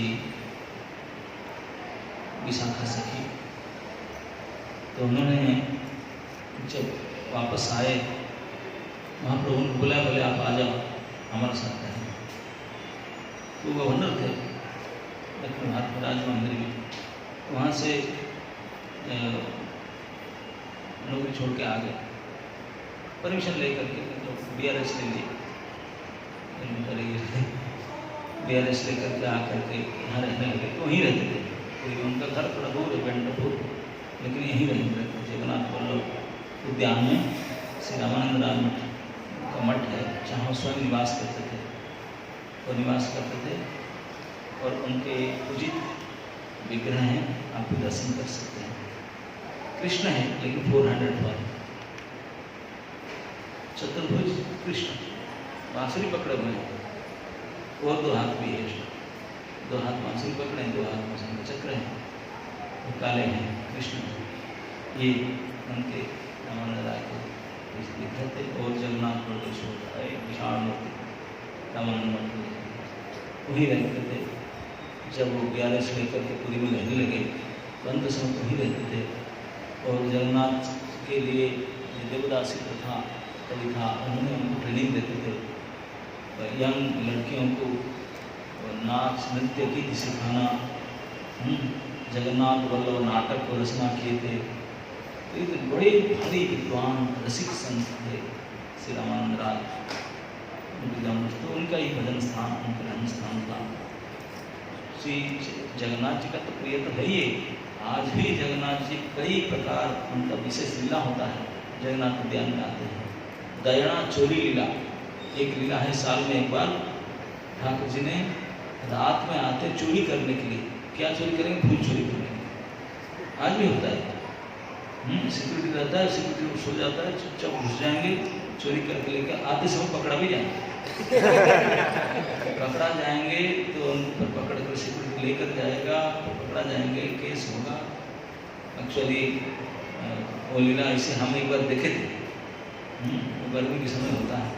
विशाखा सखी, तो उन्होंने जब वापस आए महाप्रभु ने बुलाया, बोले आप आ जाओ हमारे साथ रहें। तो गवर्नर थे दक्षिण भारत में राज मंदिर में, वहाँ से नौकरी छोड़ के आ गए, परमिशन लेकर के, तो BRS ले लिए, BRS लेकर के आकर के यहाँ रहने लगे। तो वहीं रहते थे, क्योंकि उनका घर थोड़ा दूर है बेंटपुर, लेकिन यहीं रहते थे जगन्नाथ वल्लभ उद्यान में। श्री रामानंद राय मठ का मठ है, जहाँ स्वयं निवास करते थे, वो निवास करते थे, और उनके पूजित विग्रह हैं, आप भी दर्शन कर सकते हैं। कृष्ण है लेकिन 400 चतुर्भुज कृष्ण, बांसुरी पकड़े हुए हैं, और 2 हाथ भी है, 2 हाथ बांसुरी पकड़े हैं, 2 हाथ में शंख चक्र हैं, वो काले हैं कृष्ण। ये उनके रामानंद राय के विग्रह थे। और जगन्नाथ प्रदेश होता है विशाल मूर्ति रामानंद मठ में, वही रहते थे। जब वो 11 से लेकर के पुरी में रहने लगे तो अंत समय वहीं रहते थे। और जगन्नाथ के लिए देवदासी प्रथा कभी था, उन्होंने उनको ट्रेनिंग देते थे। यंग लड़कियों को नाच नृत्य गीत सिखाना, जगन्नाथ वल्लभ नाटक को रचना किए थे। तो ये तो बड़े भारी विद्वान रसिक संत थे श्री रामानंद राज। तो उनका ही भजन स्थान, उनका रहन स्थान था। श्री जगन्नाथ जी का तो प्रिय तो है ही। आज भी जगन्नाथ जी कई प्रकार उनका विशेष लीला होता है, जगन्नाथ उद्यान में आते हैं। दयणा चोरी लीला एक लीला है, साल में एक बार ठाकुर जी ने रात में आते चोरी करने के लिए। क्या चोरी करेंगे? फूल चोरी करने के लिए। आज भी होता है, सिक्योरिटी रहता है, सिक्योरिटी सो जाता है, चुपचाप घुस जाएंगे, चोरी करके लेकर आते समय पकड़ा भी जाएंगे। पकड़ा जाएंगे तो उनको पकड़ कर सिक्योरिटी लेकर जाएगा, तो पकड़ा जाएंगे, केस होगा। एक्चुअली वो लीला ऐसे हम एक बार देखे थे, गर्मी के समय होता है।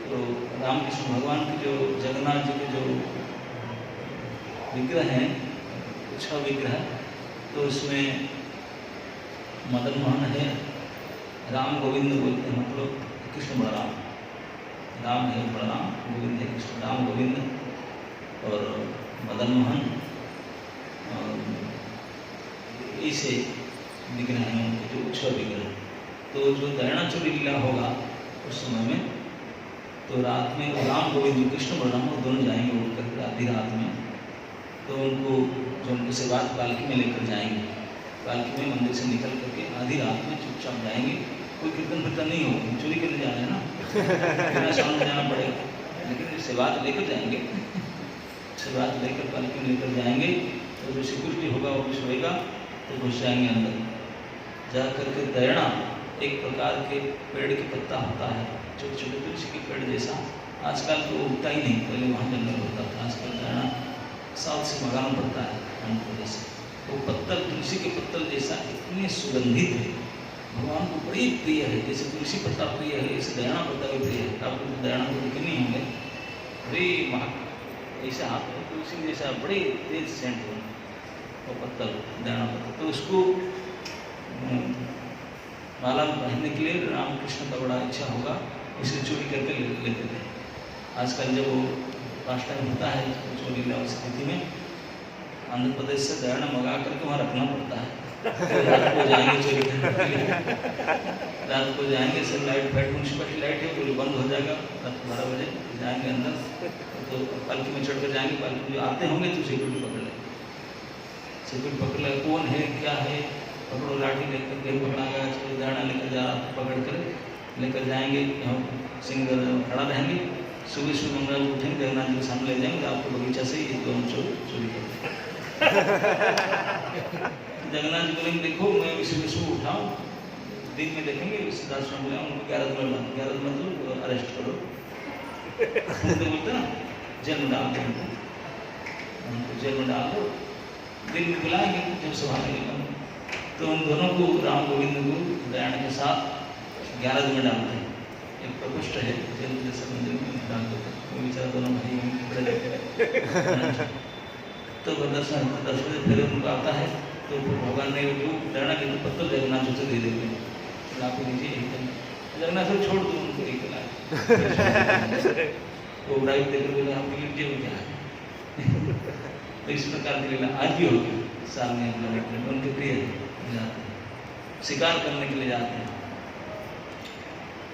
तो रामकृष्ण भगवान के जो जगन्नाथ जी के जो विग्रह हैं, 6 विग्रह, तो उसमें मदन मोहन है, राम गोविंद बोलते हैं, मतलब कृष्ण बलराम। राम है बलराम, गोविंद है कृष्ण, राम गोविंद और मदन मोहन, ऐसे विग्रह हैं उनके जो 6 विग्रह। तो जो दयणा चोरी लीला होगा उस समय में, तो रात में राम गोविंद कृष्ण बलराम दोनों जाएंगे उठ कर आधी रात में। तो उनको जो उनके सेवात पालकी में लेकर जाएंगे, पालकी में मंदिर से निकल करके आधी रात में चुपचाप जाएंगे। कोई कीर्तन कीर्तन नहीं होगा, चोरी करने जा रहे हैं ना, शाम में जाना पड़ेगा, लेकिन सेवात लेकर जाएंगे, सेवात लेकर पालकी में लेकर जाएंगे। तो जो सिक्योरिटी होगा वो भी सोएगा, तो घुस जाएंगे अंदर। जा करके दयणा एक प्रकार के पेड़ की पत्ता होता है, छोटे छोटे तुलसी के पेड़ जैसा। आजकल तो उगता ही नहीं, पहले वहाँ जंगल होता था। आजकल दयणा साउथ से मंगाना पड़ता है आंध्र प्रदेश से। वो पत्तल तुलसी के पत्तल जैसा इतने सुगंधित है, भगवान को बड़ी प्रिय है। जैसे तुलसी पत्ता प्रिय है, ऐसे दयणा पत्ता भी प्रिय है। आपको तो दयणा को देखे नहीं होंगे, बड़ी महक ऐसा हाथ में तुलसी जैसा बड़े तेज सेंट हो वो पत्तल, दयणा पत्ता। तो उसको माला पहनने के लिए रामकृष्ण का बड़ा इच्छा होगा, इसे चोरी करके लेते थे। आजकल जब वो लास्ट टाइम होता है चोरी लीला स्थिति में, आंध्र प्रदेश से दयणा मंगा करके वहाँ रखना पड़ता है। तो रात को जाएंगे चोरी करने के लिए, रात को जाएंगे, सब लाइट फाइट, म्यूनसिपलिटी लाइट है तो बंद हो जाएगा, रात 12 बजे जाएंगे अंदर। तो पालकी में चढ़ कर जाएंगे, पालकी में जो आते होंगे तो सिक्योरिटी पकड़ ले, सिक्योरिटी पकड़ ले, कौन है क्या है, पकड़ो, लाठी लेकर के पकड़ा गया, चलो दयणा लेकर जा रहा, पकड़ कर लेकर जाएंगे। हम सिंह खड़ा रहेंगे, सुबह सुबह मंगल उठेंगे, जगन्नाथ जी के सामने ले जाएंगे, आपको बगीचा से ये दोनों चोरी कर जगन्नाथ जी बोलेंगे देखो मैं अभी सुबह सुबह उठाऊँ, दिन में देखेंगे सिद्धार्थ बोले उनको 11 मतलब अरेस्ट करो, बोलते ना जेल में डाल दो, उनको जेल में डाल दो। दिन में बुलाएंगे जब सभा लगेगा, तो उन दोनों को राम गोविंद को दयान के साथ 11 दिन में डालते हैं। एक प्रकोष्ठ है जेल जैसा मंदिर में डाल देते हैं, वो बेचारा दोनों भाई कपड़े लेते तो दर्शन फिर उनको आता है, तो भगवान ने जो दयणा के पत्तल जगन्नाथ से दे देते हैं, आप लीजिए जगन्नाथ से छोड़ दो उनको एक लाए वो उड़ाई देकर बोले आप लीजिए वो क्या है। तो इस प्रकार की लीला आज भी होगी, साल में उनके प्रिय जाते हैं, शिकार करने के लिए जाते हैं।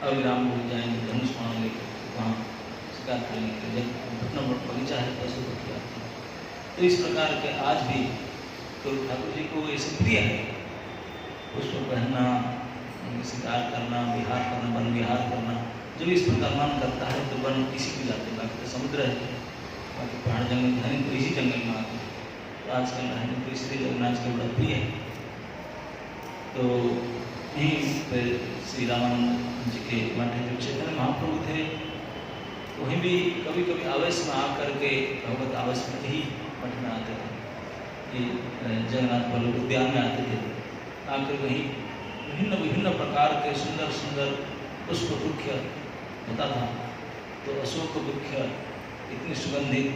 अभी राम बोल जाएंगे धनुष मान लेकर वहाँ शिकार करने के लिए, जब अपना बगीचा है पशु पक्षी आते हैं। तो इस प्रकार के आज भी तो ठाकुर जी को ऐसे प्रिय है, पुष्प पहनना, शिकार करना, विहार करना, वन विहार करना। जो इस प्रकार मन करता है तो वन किसी भी जाते, बाकी तो समुद्र है, बाकी पहाड़ जंगल है तो इसी जंगल में आते हैं। तो आजकल रहने तो इसलिए जगन्नाथ का बड़ा प्रिय है। तो यहीं पर श्री रामानंद जी के मठ जो चैतन्य महाप्रभु थे, वहीं भी कभी कभी आवेश में आकर के भगवत आवेश में ही मठ में आते थे, ये जगन्नाथ वल्लभ उद्यान में आते थे। आकर वहीं विभिन्न विभिन्न प्रकार के सुंदर सुंदर पुष्प वृक्ष होता था। तो अशोक वृक्ष इतनी सुगंधित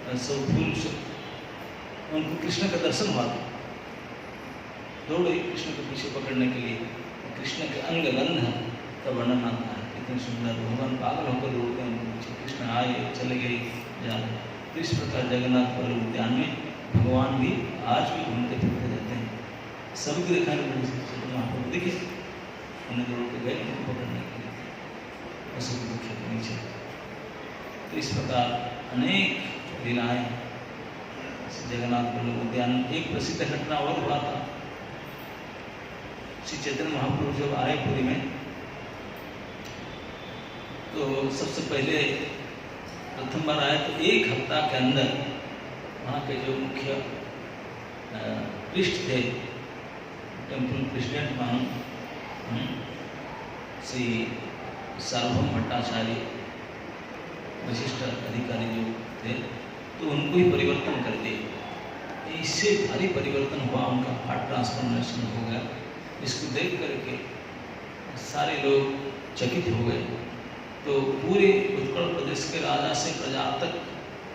सब फूल से उनको कृष्ण का दर्शन हुआ था, दौड़े कृष्ण को पीछे पकड़ने के लिए। कृष्ण के अंग गंध का वर्णन आता है, कितने सुंदर, भगवान पागल होकर दौड़ते हैं उनके पीछे। कृष्ण आए, चले गए, जा रहे। तो इस प्रकार जगन्नाथ बल्लभ उद्यान में भगवान भी आज भी घूमते फिरते रहते हैं। सभी को दिखाने बड़े महाप्रभु दिखे, उन्हें दौड़ के गए उनको पकड़ने के लिए, पशु के नीचे। तो इस प्रकार अनेक लीलाएं जगन्नाथ बल्लभ उद्यान। एक प्रसिद्ध घटना और हुआ था, श्री चैतन्य महाप्रभु जब आए पुरी में, तो सबसे पहले प्रथम बार आए तो एक हफ्ता के अंदर वहाँ के जो मुख्य पृष्ठ थे, टेम्पल प्रेसिडेंट मानो श्री सार्वभौम भट्टाचार्य, वशिष्ठ अधिकारी जो थे, तो उनको ही परिवर्तन कर दिए। इससे भारी परिवर्तन हुआ, उनका हार्ट ट्रांसफॉर्मेशन हो गया। इसको देख करके सारे लोग चकित हो गए। तो पूरे उत्कल प्रदेश के राजा से प्रजा तक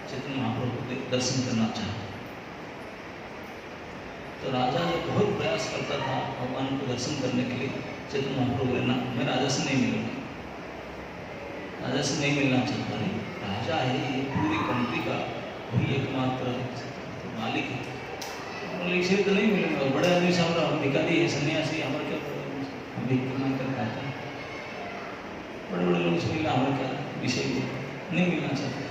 चैतन्य महाप्रभु के दर्शन करना चाहा। तो राजा जो बहुत प्रयास करता था भगवान को दर्शन करने के लिए, चैतन्य महाप्रभु लेना, मैं राजा से नहीं मिलूंगा, राजा से नहीं मिलना चाहता। नहीं, राजा है, ये पूरी कंट्री का वही एकमात्र मालिक है, इसे तो नहीं मिलेंगे। बड़े आदमी से हमारा, हम भिखारी है, सन्यासी, हमारे क्या हम भिख मांग कर खाते हैं, बड़े बड़े लोग से मिलना हमारा क्या विषय नहीं मिलना चाहता।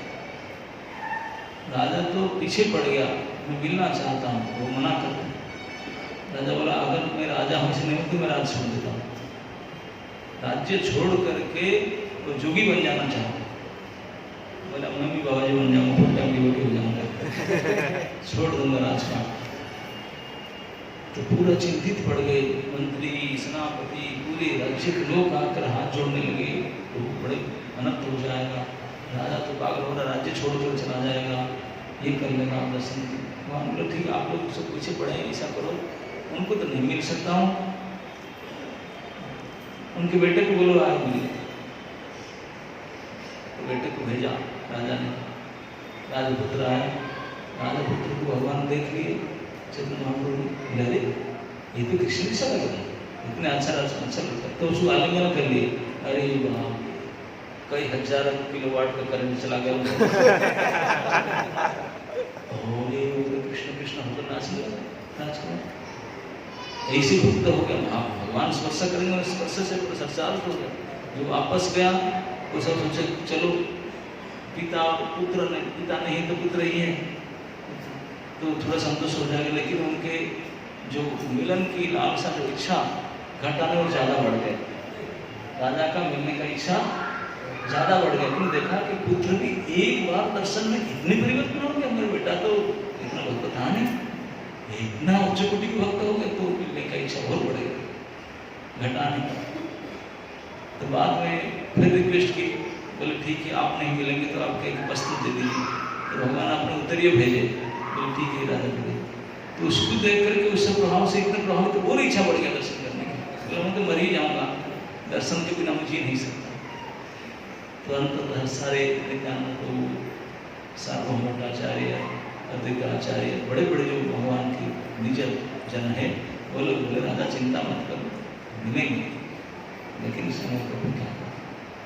राजा तो पीछे पड़ गया, मैं मिलना चाहता हूँ, वो मना कर दिया। राजा बोला अगर मैं राजा हमसे नहीं तो मैं राज्य छोड़ देता हूँ। राज्य छोड़ करके वो जोगी बन जाना चाहता। बोला मैं भी बाबा जी बन जाऊँगा, फुल टाइम डिवोटी हो जाऊँगा, छोड़ दूंगा राजपाट। तो पूरा चिंतित पड़ गए, मंत्री, सेनापति, पूरे राज्य के लोग आकर हाथ जोड़ने लगे, तो बड़े अनर्थ हो जाएगा, राजा तो पागल हो रहा, राज्य छोड़ कर चला जाएगा, ये कर लेगा दर्शन। वहाँ बोले ठीक है, आप लोग सब पीछे पड़े, ऐसा करो, उनको तो नहीं मिल सकता हूँ, उनके बेटे को बोलो आए मिले। तो बेटे को भेजा राजा ने, राजपुत्र आए, राजपुत्र को भगवान देख लिए। चैतन्य महाप्रभु लगे, ये तो कृष्ण की शक्ल है, इतने अच्छा लगता है। तो उसको आलिंगन कर लिए। अरे वाह, कई हजार किलोवाट का करंट चला गया उनको। कृष्ण कृष्ण होकर नाच गया, ऐसे भक्त हो गया। भगवान स्पर्श करेंगे, स्पर्श से प्रसाद हो गया। जो वापस गया वो सब सोचे चलो पिता पुत्र नहीं, पिता नहीं तो पुत्र ही है, तो थोड़ा संतोष हो जाएगा। लेकिन उनके जो मिलन की लालसा, जो इच्छा घटाने और ज़्यादा बढ़ गए। राजा का मिलने का इच्छा ज़्यादा बढ़ गया, क्योंकि देखा कि पुत्र भी एक बार दर्शन में इतने परिवर्तन हो गया। मेरा बेटा तो इतना भक्त था नहीं, इतना उच्च कोटि के भक्त हो गए, तो मिलने का इच्छा और बढ़ेगा, घटाने का। तो बाद में फिर रिक्वेस्ट की, बोले ठीक है आप नहीं मिलेंगे तो आपके एक वस्त्र दे दीजिए। तो भगवान आपने उत्तरीय भेजे, बोले ठीक है राजा भेजे। तो उसको देख करके उससे प्रभाव से इतना प्रभावित, तो और इच्छा बढ़ गया दर्शन करने की। बोला मैं तो मर ही जाऊँगा, दर्शन के बिना मुझे नहीं सकता। तो अंततः सारे नित्यानंद प्रभु, सार्वभौम भट्टाचार्य, अद्वैताचार्य, बड़े बड़े जो भगवान के निज जन है, वो लोग बोले राजा चिंता मत करो, मिलेंगे, लेकिन समय कभी क्या।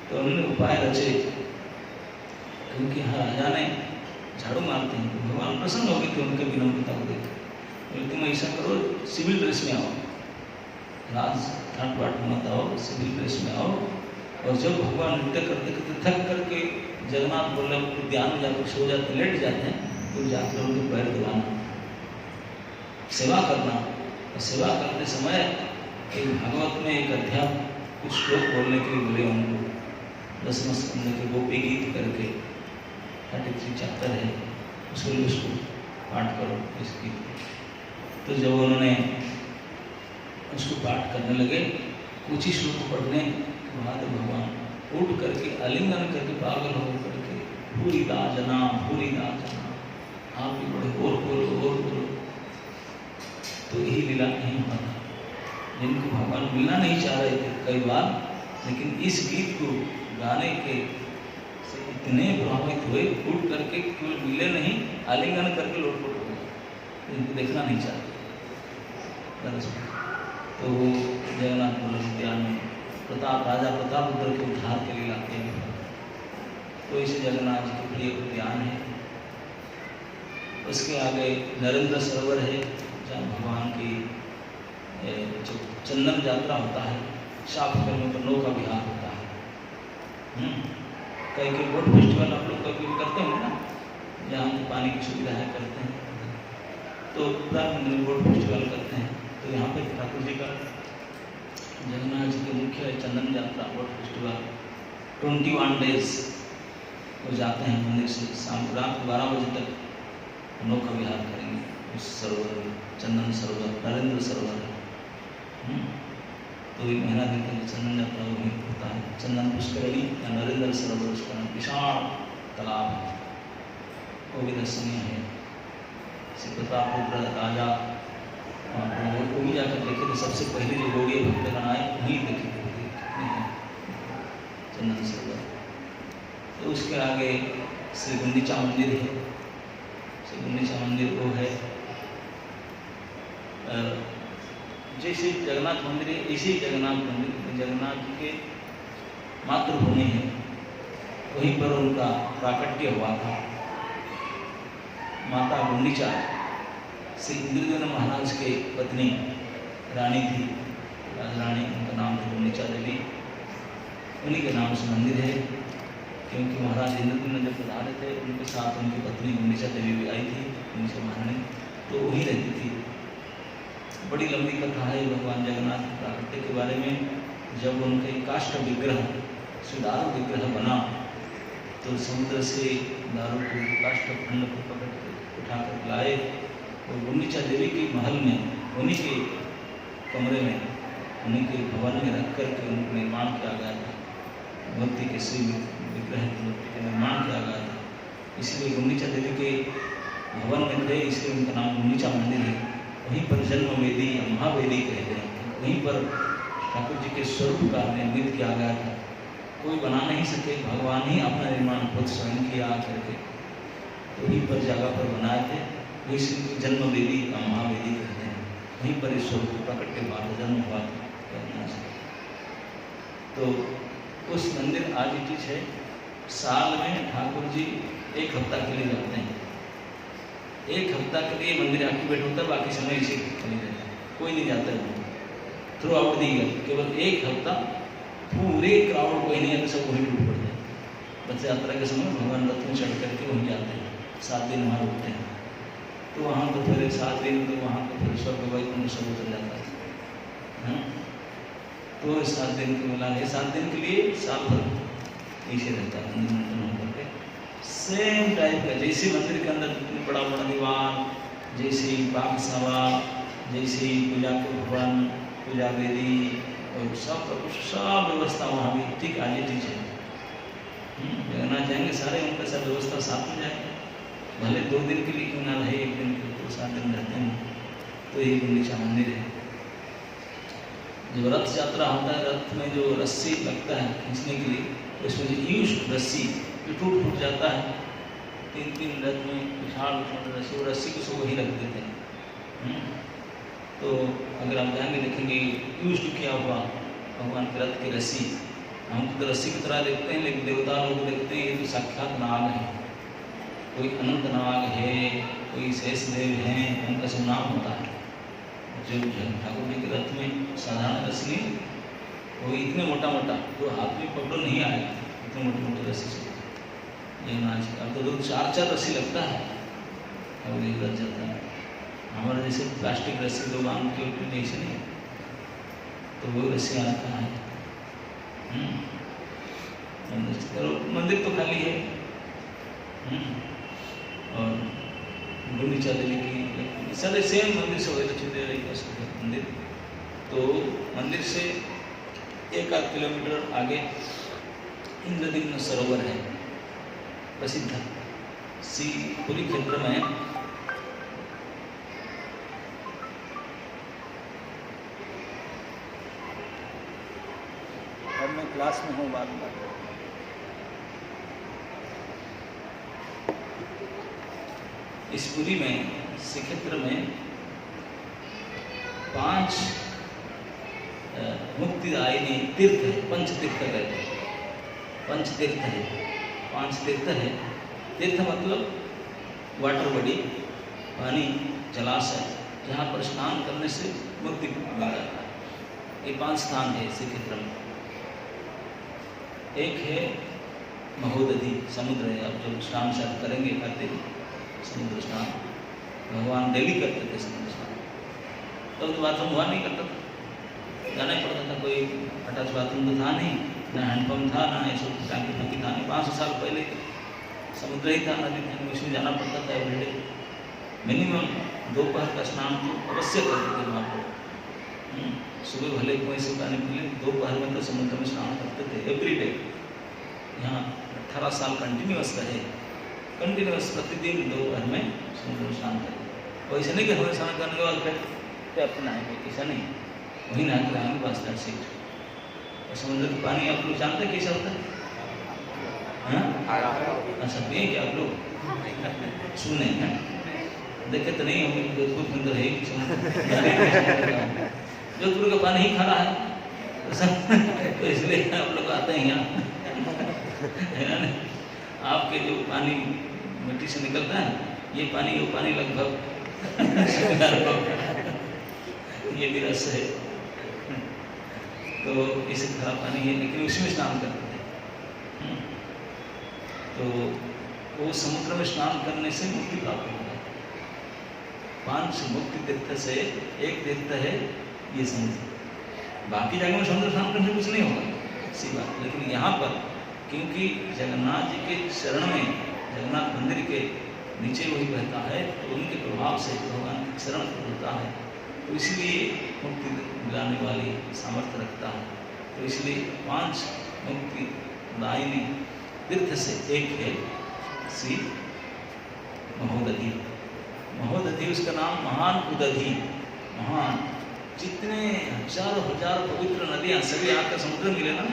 तो उन्होंने उपाय रचे, क्योंकि हाँ राजा ने झाड़ू मारते हैं तो भगवान प्रसन्न हो गए थे उनके विनम्रता को देख। बोले तुम ऐसा करो, सिविल ड्रेस में आओ, राज ठाट बाट मत आओ, सिविल ड्रेस में आओ। और जब भगवान नृत्य करते करते थक करके जगन्नाथ बल्लभ उद्यान में जाकर सो जाते, लेट जाते हैं, तो जाकर उनके पैर दबाना, सेवा करना। और सेवा करते समय एक भागवत में एक अध्याय कुछ श्लोक बोलने के लिए बोले उनको, 10वें स्कंद के गोपी गीत करके 33 चैप्टर है, उसको पाठ करो इस गीत। तो जब उन्होंने उसको पाठ करने लगे, कुछ ही श्लोक पढ़ने के बाद भगवान उठ करके आलिंगन करके पागल हो करके भूरी राजना, आप भी बड़े और बोलो। तो यही लीला नहीं हुआ था, जिनको भगवान मिलना नहीं चाह रहे थे कई बार, लेकिन इस गीत को गाने के से इतने प्रभावित हुए, फूट करके केवल मिले नहीं, आलिंगन करके लोटपोट हो गए, इनको देखना नहीं चाहते। तो वो जगन्नाथ वल्लभ उद्यान में राजा प्रतापरुद्र के उद्धार के लिए लाते हैं। तो इसे जगन्नाथ जी के प्रिय उद्यान है। उसके आगे नरेंद्र सरोवर है, जहाँ भगवान की जो चंदन यात्रा होता है, शाप कर्म पर नौका विहार होता है। कई कई बोट फेस्टिवल आप लोग कभी करते हैं ना, जहाँ पानी की सुविधा है, करते हैं। तो प्रारंभ में बोट फेस्टिवल करते हैं। तो यहाँ पे ठाकुर जी का जगन्नाथ जी के मुख्य चंदन यात्रा बोट फेस्टिवल 21 डेज वो जाते हैं मंदिर से, शाम रात 12 बजे तक नौका विहार करेंगे उस सरोवर में, चंदन सरोवर, नरेंद्र सरोवर है। तो एक महीना दिन के चंदन यात्रा वहीं होता है। चंदन पुष्करणी या नरेंद्र सरोवर उसका विशाल तालाब है, वो भी दर्शनीय है। श्री प्रतापरुद्र राजा वो भी जाकर देखे थे, सबसे पहले जो गौड़ीय भक्तगण आए वहीं देखे थे चंदन सरोवर। तो उसके आगे श्री गुंडीचा मंदिर है। श्री गुंडीचा मंदिर वो है जैसे जगन्नाथ मंदिर है, इसी जगन्नाथ मंदिर जगन्नाथ जी के मातृभूमि है, वहीं पर उनका प्राकट्य हुआ था। माता गुंडीचा श्री इंद्रदेव महाराज के पत्नी रानी थी, राजरानी, उनका नाम था गुंडीचा देवी। उन्हीं के नाम से मंदिर है, क्योंकि महाराज इंद्रदेव जब पधारे थे, उनके साथ उनकी पत्नी गुंडीचा देवी भी आई थी, गुंडीचा महारानी, तो वहीं रहती थी। बड़ी लंबी कथा है भगवान जगन्नाथ के प्राकट्य के बारे में। जब उनके काष्ठ विग्रह से दारू विग्रह बना, तो समुद्र से दारू को काष्ठ खंड को पकड़ कर उठा कर लाए और गुंडीचा देवी के महल में, उन्हीं के कमरे में, उन्हीं के भवन में रख कर के उनका निर्माण किया गया था। मूर्ति के श्री विग्रह की मूर्ति का निर्माण किया गया था, इसलिए गुंडीचा देवी के भवन में थे, इसलिए उनका नाम गुंडीचा मंदिर है। वहीं पर जन्म वेदी या महावेदी कहते हैं, वहीं पर ठाकुर जी के स्वरूप का निर्मित किया गया था। कोई बना नहीं सके, भगवान ही अपना निर्माण खुद स्वयं किया करके, तो वहीं पर जगह पर बनाए थे, वही जन्म वेदी या महावेदी कहते हैं। वहीं पर इस स्वरूप प्राकट्य हुआ था, जन्म हुआ था। तो उस मंदिर आज की चीज है। साल में ठाकुर जी 1 हफ्ता के लिए जाते हैं। 1 हफ्ता के लिए मंदिर एक्टिवेट होता है, बाकी समय इसे खाली रहता है, कोई नहीं जाता है थ्रू आउट दी ईयर। केवल 1 हफ्ता पूरे क्राउड कोई नहीं आता, सब वहीं टूट पड़ते हैं। बच्चे यात्रा के समय भगवान रथ में चढ़ करके वहीं जाते हैं, 7 दिन वहाँ रुकते हैं। तो वहाँ तो फिर 7 दिन, तो वहाँ तो फिर स्वर्ग वैकुंठ सब उतर जाता है। तो 7 दिन के मिला है, 7 दिन के लिए साल भर ऐसे रहता है मंदिर करके। सेम टाइप का, जैसे मंदिर के अंदर बड़ा बड़ा दीवार, जैसे बाग सभा, जैसे पूजा के भवन, पूजा वेदी और सब व्यवस्था वहाँ भी ठीक आज चीज है। जगन्नाथ जाएंगे सारे, उनका सब व्यवस्था साथ में जाएंगे, भले 2 दिन के लिए क्यों ना रहे, 1 दिन के लिए 7 दिन रहते हैं। तो यही गुंडीचा मंदिर है। जब रथ यात्रा होता है, रथ में जो रस्सी लगता है खींचने के लिए, उसमें जो यूज रस्सी टूट जाता है, 3 रथ में विशाल रस्सी, वो रस्सी को सब वही रख देते हैं। तो अगर आप जाएंगे देखेंगे यूज किया हुआ भगवान के रथ की रस्सी, हम तो रस्सी की तरह देखते हैं, लेकिन देवता लोग देखते हैं ये तो साक्षात नाग है। कोई अनंत नाग है, कोई शेषदेव हैं, उनका सब नाम होता है। जो ठाकुर जी के रथ में साधारण रस्सी, वो इतने मोटा जो हाथ में पकड़ो नहीं आएगा, इतने मोटे रस्सी से अब तो 4 रस्सी लगता है, अब एक रथ जाता है। हमारे जैसे प्लास्टिक रस्सी तो बांध के उठने ऐसे नहीं, तो वो रस्सी आता है। मंदिर तो खाली है। और गुंडीचा देवी की सारे सेम मंदिर से मंदिर। तो मंदिर से 1-8 किलोमीटर आगे इंद्रदीप सरोवर है, प्रसिद्ध पूरी क्षेत्र में। अब मैं क्लास में हूँ, बात इस पुरी में श्रीक्षेत्र में 5 मुक्तिदायिनी तीर्थ है, पंच तीर्थ कहते हैं। पंच तीर्थ है, 5 तीर्थ है। तीर्थ मतलब वाटर बॉडी, पानी, जलाशय, जहाँ पर स्नान करने से मुक्ति मिल जाता है। ये 5 स्थान है श्रीक्षेत्र में। एक है महोदधि, समुद्र है। अब जब स्नान शायद करेंगे, करते समुद्र स्नान, भगवान डेली करते थे समुद्र स्नान। तब तो बाथरूम हुआ नहीं करता था, जाना ही पड़ता था। कोई अटैच बाथरूम तो था नहीं, ना हैंडपम्प था, ना ये सब टांकी फांकी था नहीं। 500 साल पहले समुद्र ही था, नदी थी, उसमें जाना पड़ता था एवरीडे। मिनिमम दोपहर का स्नान तो अवश्य करते थे वहाँ पर। सुबह भले कुएं से पानी पी लें, दोपहर में तो समुद्र में स्नान करते थे एवरीडे। यहाँ 18 साल कंटिन्यूअस रहे, कंटिन्यूअस प्रतिदिन दोपहर में समुद्र में स्नान करें। वैसे नहीं कि हमें स्नान करने के बाद फिर टैप नहाएंगे, ऐसा नहीं, वही नहा कर आएंगे बस, दैट्स इट। और समुद्र का पानी आप लोग जानते हैं कैसा होता है? अच्छा, पिए क्या आप लोग? सुने हैं, देखे तो नहीं होंगे, जोधपुर के अंदर है जोधपुर का पानी ही खारा है तो इसलिए आप लोग आते हैं यहाँ, है ना? आपके जो पानी मिट्टी से निकलता है, ये पानी लगभग ये भी रस है, तो इसे खराब पानी है, लेकिन उसमें स्नान करते थे। तो वो समुद्र में स्नान करने से मुक्ति प्राप्त होता है। 5 मुक्ति तीर्थ से एक तीर्थ है ये समुद्र। बाकी जगह में समुद्र स्नान करने कुछ नहीं होगा, सी बात। लेकिन यहाँ पर क्योंकि जगन्नाथ जी के शरण में, जगन्नाथ मंदिर के नीचे वही बहता है, तो उनके प्रभाव से भगवान की शरण होता है, तो इसलिए मुक्ति दिलाने वाली सामर्थ्य रखता है। तो इसलिए 5 मुक्ति दायिनी तीर्थ से एक है श्री महोदधि। महोदधि उसका नाम महान उदधि, महान। जितने हजारों पवित्र नदियाँ सभी आकर समुद्र मिले ना,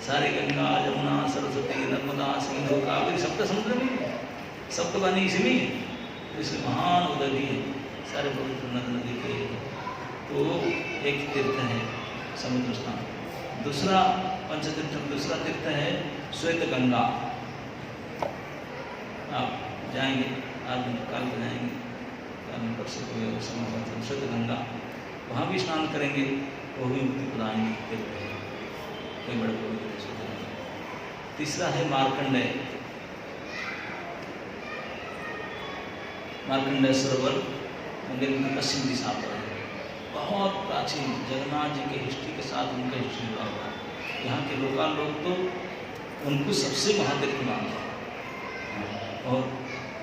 सारे गंगा, यमुना, सरस्वती, नर्मदा, सिंधु, कावेरी, सबका समुद्र में, सबका पानी इसी में है। इसलिए महान उदधि है, सारे पवित्र नदी के। तो एक तीर्थ है समुद्र स्नान। दूसरा पंचतीर्थ, दूसरा तीर्थ है श्वेत गंगा। आप जाएंगे, आज काल को जाएंगे, काल परसों को समय श्वेत गंगा, वहाँ भी स्नान करेंगे, वो भी मुक्ति प्रदान तीर्थ है, कोई बड़े पवित्र श्वेत गंगा। तीसरा है मार्कंडेय। मार्कंडेय सरोवर मंदिर की पश्चिम दिशा पर है। बहुत प्राचीन, जगन्नाथ जी के हिस्ट्री के साथ उनका हिस्ट्री जुड़ा हुआ है। यहाँ के लोकल लोग तो उनको सबसे महातीर्थ मानते हैं। और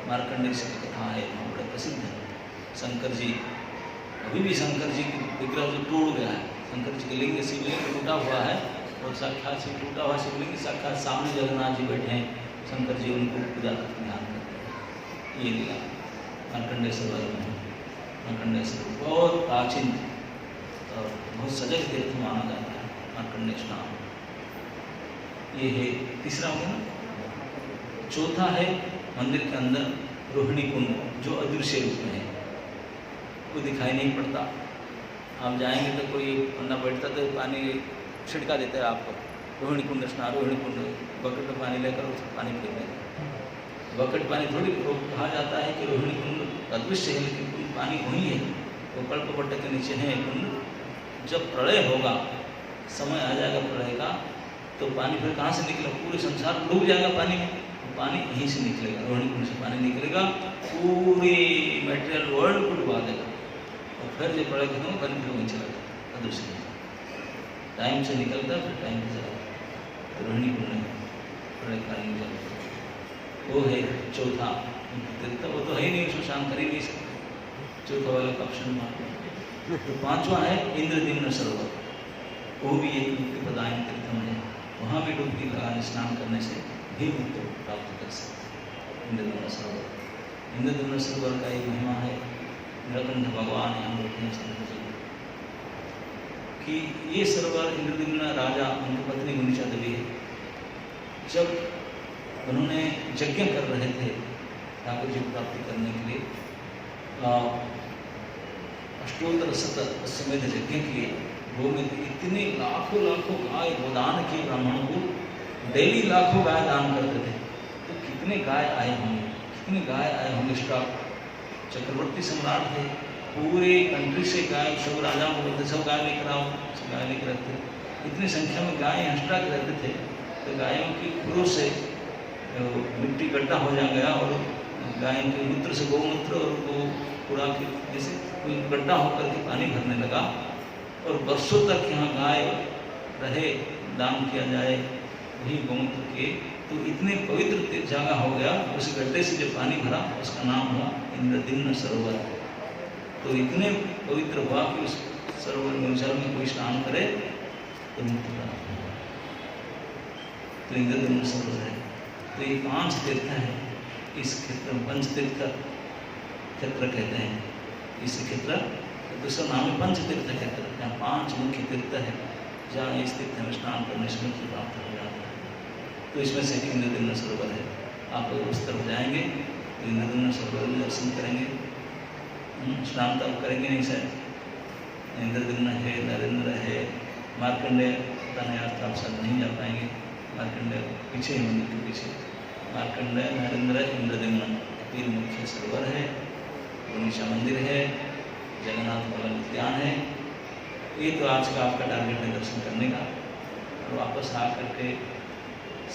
मार्कंडेय जी की कथा है, वहाँ बड़ा प्रसिद्ध है। शंकर जी, अभी भी शंकर जी की विग्रह जो टूट गया है, शंकर जी के लिंग शिवलिंग टूटा हुआ है, और साक्षात से टूटा हुआ शिवलिंग साक्षात सामने जगन्नाथ जी बैठे हैं, शंकर जी उनको पूजा करके ध्यान करते हैं। ये लिखा मार्कंडेय सरोवर में। मार्कंडेय सरोवर बहुत प्राचीन और बहुत सजग तीर्थ माना जाता है मार्कंडेय स्नान। ये है तीसरा हो गया ना। चौथा है मंदिर के अंदर रोहिणी कुंड, जो अदृश्य रूप में है, कोई दिखाई नहीं पड़ता। आप जाएंगे तो कोई बंदा बैठता तो पानी छिड़का देता है आपको, रोहिणी कुंड स्नान, रोहिणी कुंड, बकेट में पानी लेकर उसको पानी फेंक देते। बकेट पानी थोड़ी कहा जाता है कि रोहिणी कुंड अदृश्य है, लेकिन कुंड पानी वही है, वो कल्पवट के नीचे है कुंड। जब प्रलय होगा, समय आ जाएगा प्रलय का, तो पानी फिर कहाँ से निकलेगा? पूरे संसार डूब जाएगा पानी में, पानी यहीं से निकलेगा, रोहिणी कुंड से पानी निकलेगा, पूरे मेटेरियल वर्ल्ड को डुबा देगा। और फिर जब प्रलय खत्म होगा, पानी फिर वहीं चला जाएगा, अदृश्य टाइम से निकलता है, फिर टाइम से चला जाता। तो रोहिणी कुंड है प्रलयकालीन जल, वो है चौथा तीर्थ। वो तो है ही नहीं, उसको शांत कर ही नहीं सकते, चौथा वाला का ऑप्शन मार। तो पांचवा है इंद्रद्युम्न सरोवर, वो भी एक मुक्ति प्रदायक तीर्थ है। वहाँ भी डुबकी लगाने, स्नान करने से भी मुक्ति प्राप्त कर सकते। इंद्रद्युम्न सरोवर, इंद्रद्युम्न सरोवर का एक महिमा है, नीलकंठ भगवान यहाँ बैठे हैं कि ये सरोवर इंद्रद्युम्न राजा, उनकी पत्नी गुंडिचा देवी है, जब उन्होंने यज्ञ कर रहे थे ठाकुर जी प्राप्ति करने के लिए अष्टोत्तर शत अश्वमेध यज्ञ किए। गोविंद इतने लाखों लाखों गाय गोदान किए ब्राह्मणों को, डेली लाखों गाय दान करते थे। तो कितने गाय आए होंगे, कितने गाय आए होंगे स्टॉक। चक्रवर्ती सम्राट थे, पूरे कंट्री से गाय, सब राजाओं को बोलते सब गाय लेकर आओ, सब गाय लेकर रखते। इतनी संख्या में गाय यहाँ स्टॉक रहते थे। तो गायों की खुरों से मिट्टी गड्ढा हो जा गया और गाय के मूत्र से गौमूत्र और गो कूड़ा के जैसे कोई गड्ढा होकर के पानी भरने लगा और वर्षों तक यहाँ गाय रहे, दान किया जाए वही गौमूत्र के। तो इतने पवित्र जगह हो गया, उस गड्ढे से जो पानी भरा उसका नाम हुआ इंद्रदिम्न सरोवर। तो इतने पवित्र हुआ कि उस सरोवर में जल में कोई स्नान करे तो मुक्ति प्राप्त होगा। तो इंद्रदिम्न सरोवर है। तो ये 5 तीर्थ हैं इस क्षेत्र में, पंच तीर्थ क्षेत्र कहते हैं इस क्षेत्र। दूसरा नाम है पंच तीर्थ क्षेत्र, जहाँ 5 मुख्य तीर्थ है, जहाँ इस तीर्थ में स्नान करने से मुक्ति प्राप्त हो जाता है। तो इसमें से इंद्रदिम्न सरोवर है। आप उस तरफ जाएंगे तो इंद्रदिम्न सरोवर में दर्शन करेंगे, स्नान तब करेंगे नहीं सर। इंद्रदिम्न है, नरेंद्र है, मार्कंडेय पता नहीं आज आप सब नहीं जा पाएंगे। मार्कंडेय पीछे ही मंदिर के पीछे मार्कंडेय, नरेंद्र, इंद्रदिम्न 3 मुख्य सरोवर है। नीचा मंदिर है, जगन्नाथ बल्लभ उद्यान है। ये तो आज का आपका टारगेट है दर्शन करने का। और वापस आ करके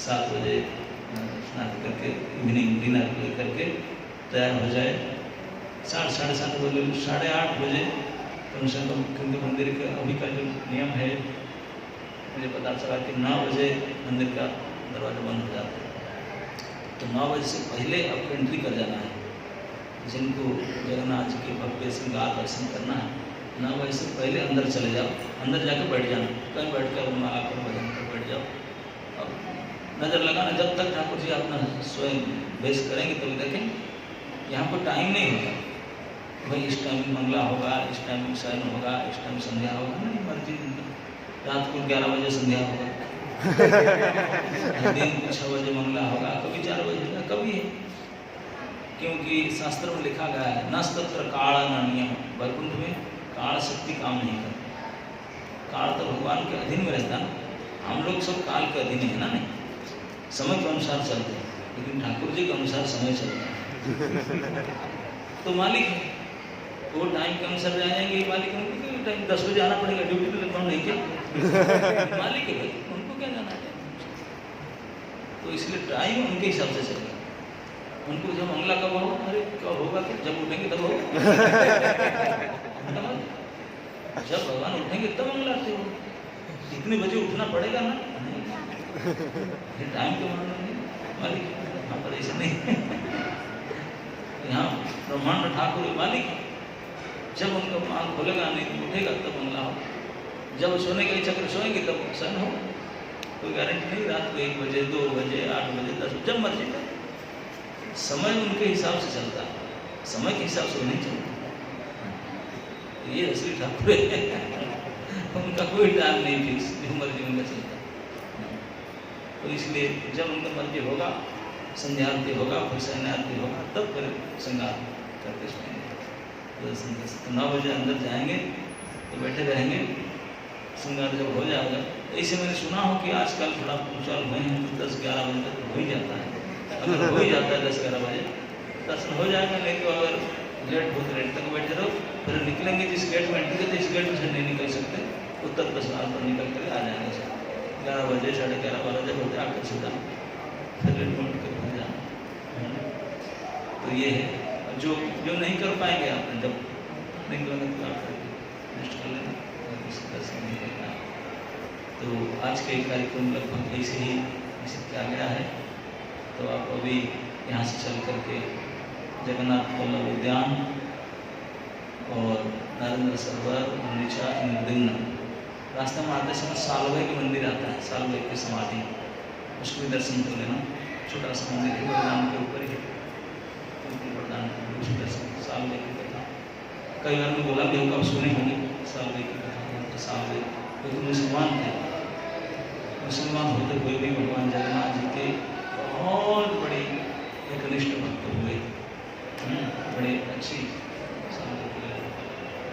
7 बजे स्नान करके इवनिंग डिनर लेकर के तैयार हो जाए। 7:30 बजे 8:30 बजे कम से कम, क्योंकि मंदिर का अभी का जो नियम है मुझे पता चला कि 9 बजे मंदिर का दरवाजा बंद हो जाता है। तो 9 बजे से पहले आपको एंट्री कर जाना है। जिनको जगन्नाथ जी के भव्य श्रृंगार दर्शन करना है 9 बजे से पहले अंदर चले जाओ, अंदर जाकर बैठ जाना, कहीं बैठ कर माला कर भजन कर बैठ जाओ। अब नज़र लगाना जब तक ठाकुर जी अपना स्वयं वेश करेंगे तभी देखें। यहाँ पर टाइम नहीं होगा भाई इस टाइम मंगला होगा, इस टाइम शयन होगा, इस टाइम संध्या होगा, नहीं, मर्जी। रात को 11 बजे संध्या होगा, दिन को 6 बजे मंगला होगा, कभी 4 बजे होगा, कभी है। क्योंकि शास्त्र में लिखा गया है नस्तत्र काल न नियम। वैकुंठ में काल शक्ति काम नहीं करती। काल तो भगवान के अधीन में रहता ना, हम लोग सब काल के अधीन है ना, नहीं समय के अनुसार चलते हैं, लेकिन ठाकुर जी के अनुसार समय चलता है। तो मालिक है, वो टाइम के अनुसार जाएंगे। मालिक उनको टाइम 10 बजे आना पड़ेगा ड्यूटी पे, कौन नहीं क्या मालिक है भाई, उनको क्या जाना है। तो इसलिए टाइम उनके हिसाब से चलेगा। उनको जब मंगला कब होगा, अरे कब होगा, तो जब उठेंगे तब होगा। जब भगवान उठेंगे तब मंगला हो। इतने बजे उठना पड़ेगा ना, नहीं टाइम के मामले नहीं मालिक, यहाँ पर ऐसा नहीं। यहाँ ब्रह्मांड ठाकुर मालिक, जब उनका आँख खोलेगा नहीं उठेगा तब मंगला हो। जब सोने के चक्र सोएंगे तब सन हो। कोई गारंटी नहीं, रात को 1 बजे 2 बजे 8 बजे 10 जब मर्जी का समय उनके हिसाब से चलता है, समय के हिसाब से नहीं चलता। ये असली ठाकुर है, उनका कोई टाइम नहीं फिक्स, जो मर्जी उनका चलता। तो इसलिए जब उनका मर्जी होगा, संध्या आरती होगा, फिर शयन आरती होगा, तब फिर श्रृंगार करके सोएंगे। तो 9 बजे अंदर जाएंगे तो बैठे रहेंगे, श्रृंगार जब हो जाएगा। ऐसे मैंने सुना हो कि आजकल थोड़ा पूछा हुए हैं तो 10-11 बजे तक हो ही जाता है। अगर हो ही जाता है 10-11 बजे दर्शन हो जाएगा। नहीं तो अगर लेट बहुत लेट तक बैठे रहो, फिर निकलेंगे जिस गेट में एंट्री करते इस गेट में से नहीं निकल सकते, उत्तर प्रसाद पर निकल कर आ जाएंगे सर 11 बजे 11:30 12 जब होते आकर सीधा फिर लेट मोट कर हो जाना। तो ये है, जो नहीं कर पाएंगे आप जब निकलेंगे तो आप नेक्स्ट कर लेना, दर्शन नहीं करना। तो आज के कार्यक्रम लगभग ऐसे ही निश्चित किया गया है। तो आप अभी यहाँ से चल करके जगन्नाथ बल्लभ उद्यान और नरेंद्र सरोवर, नीचा इंद्रदिम्न, रास्ते में आते समय सालवे के मंदिर आता है, सालवे की समाधि, उसको भी दर्शन कर लेना। छोटा सा मंदिर है, बरदान के ऊपर ही, बरदान उसको दर्शन सालवे की कथा कई बार में बोला भी होगा, सुने होंगे सालवे की कथा। सालवे क्योंकि मुसलमान थे, मुसलमान होते हुए भी भगवान जगन्नाथ जी के बहुत बड़े एक निष्ठ भक्त हुए। बड़े अच्छी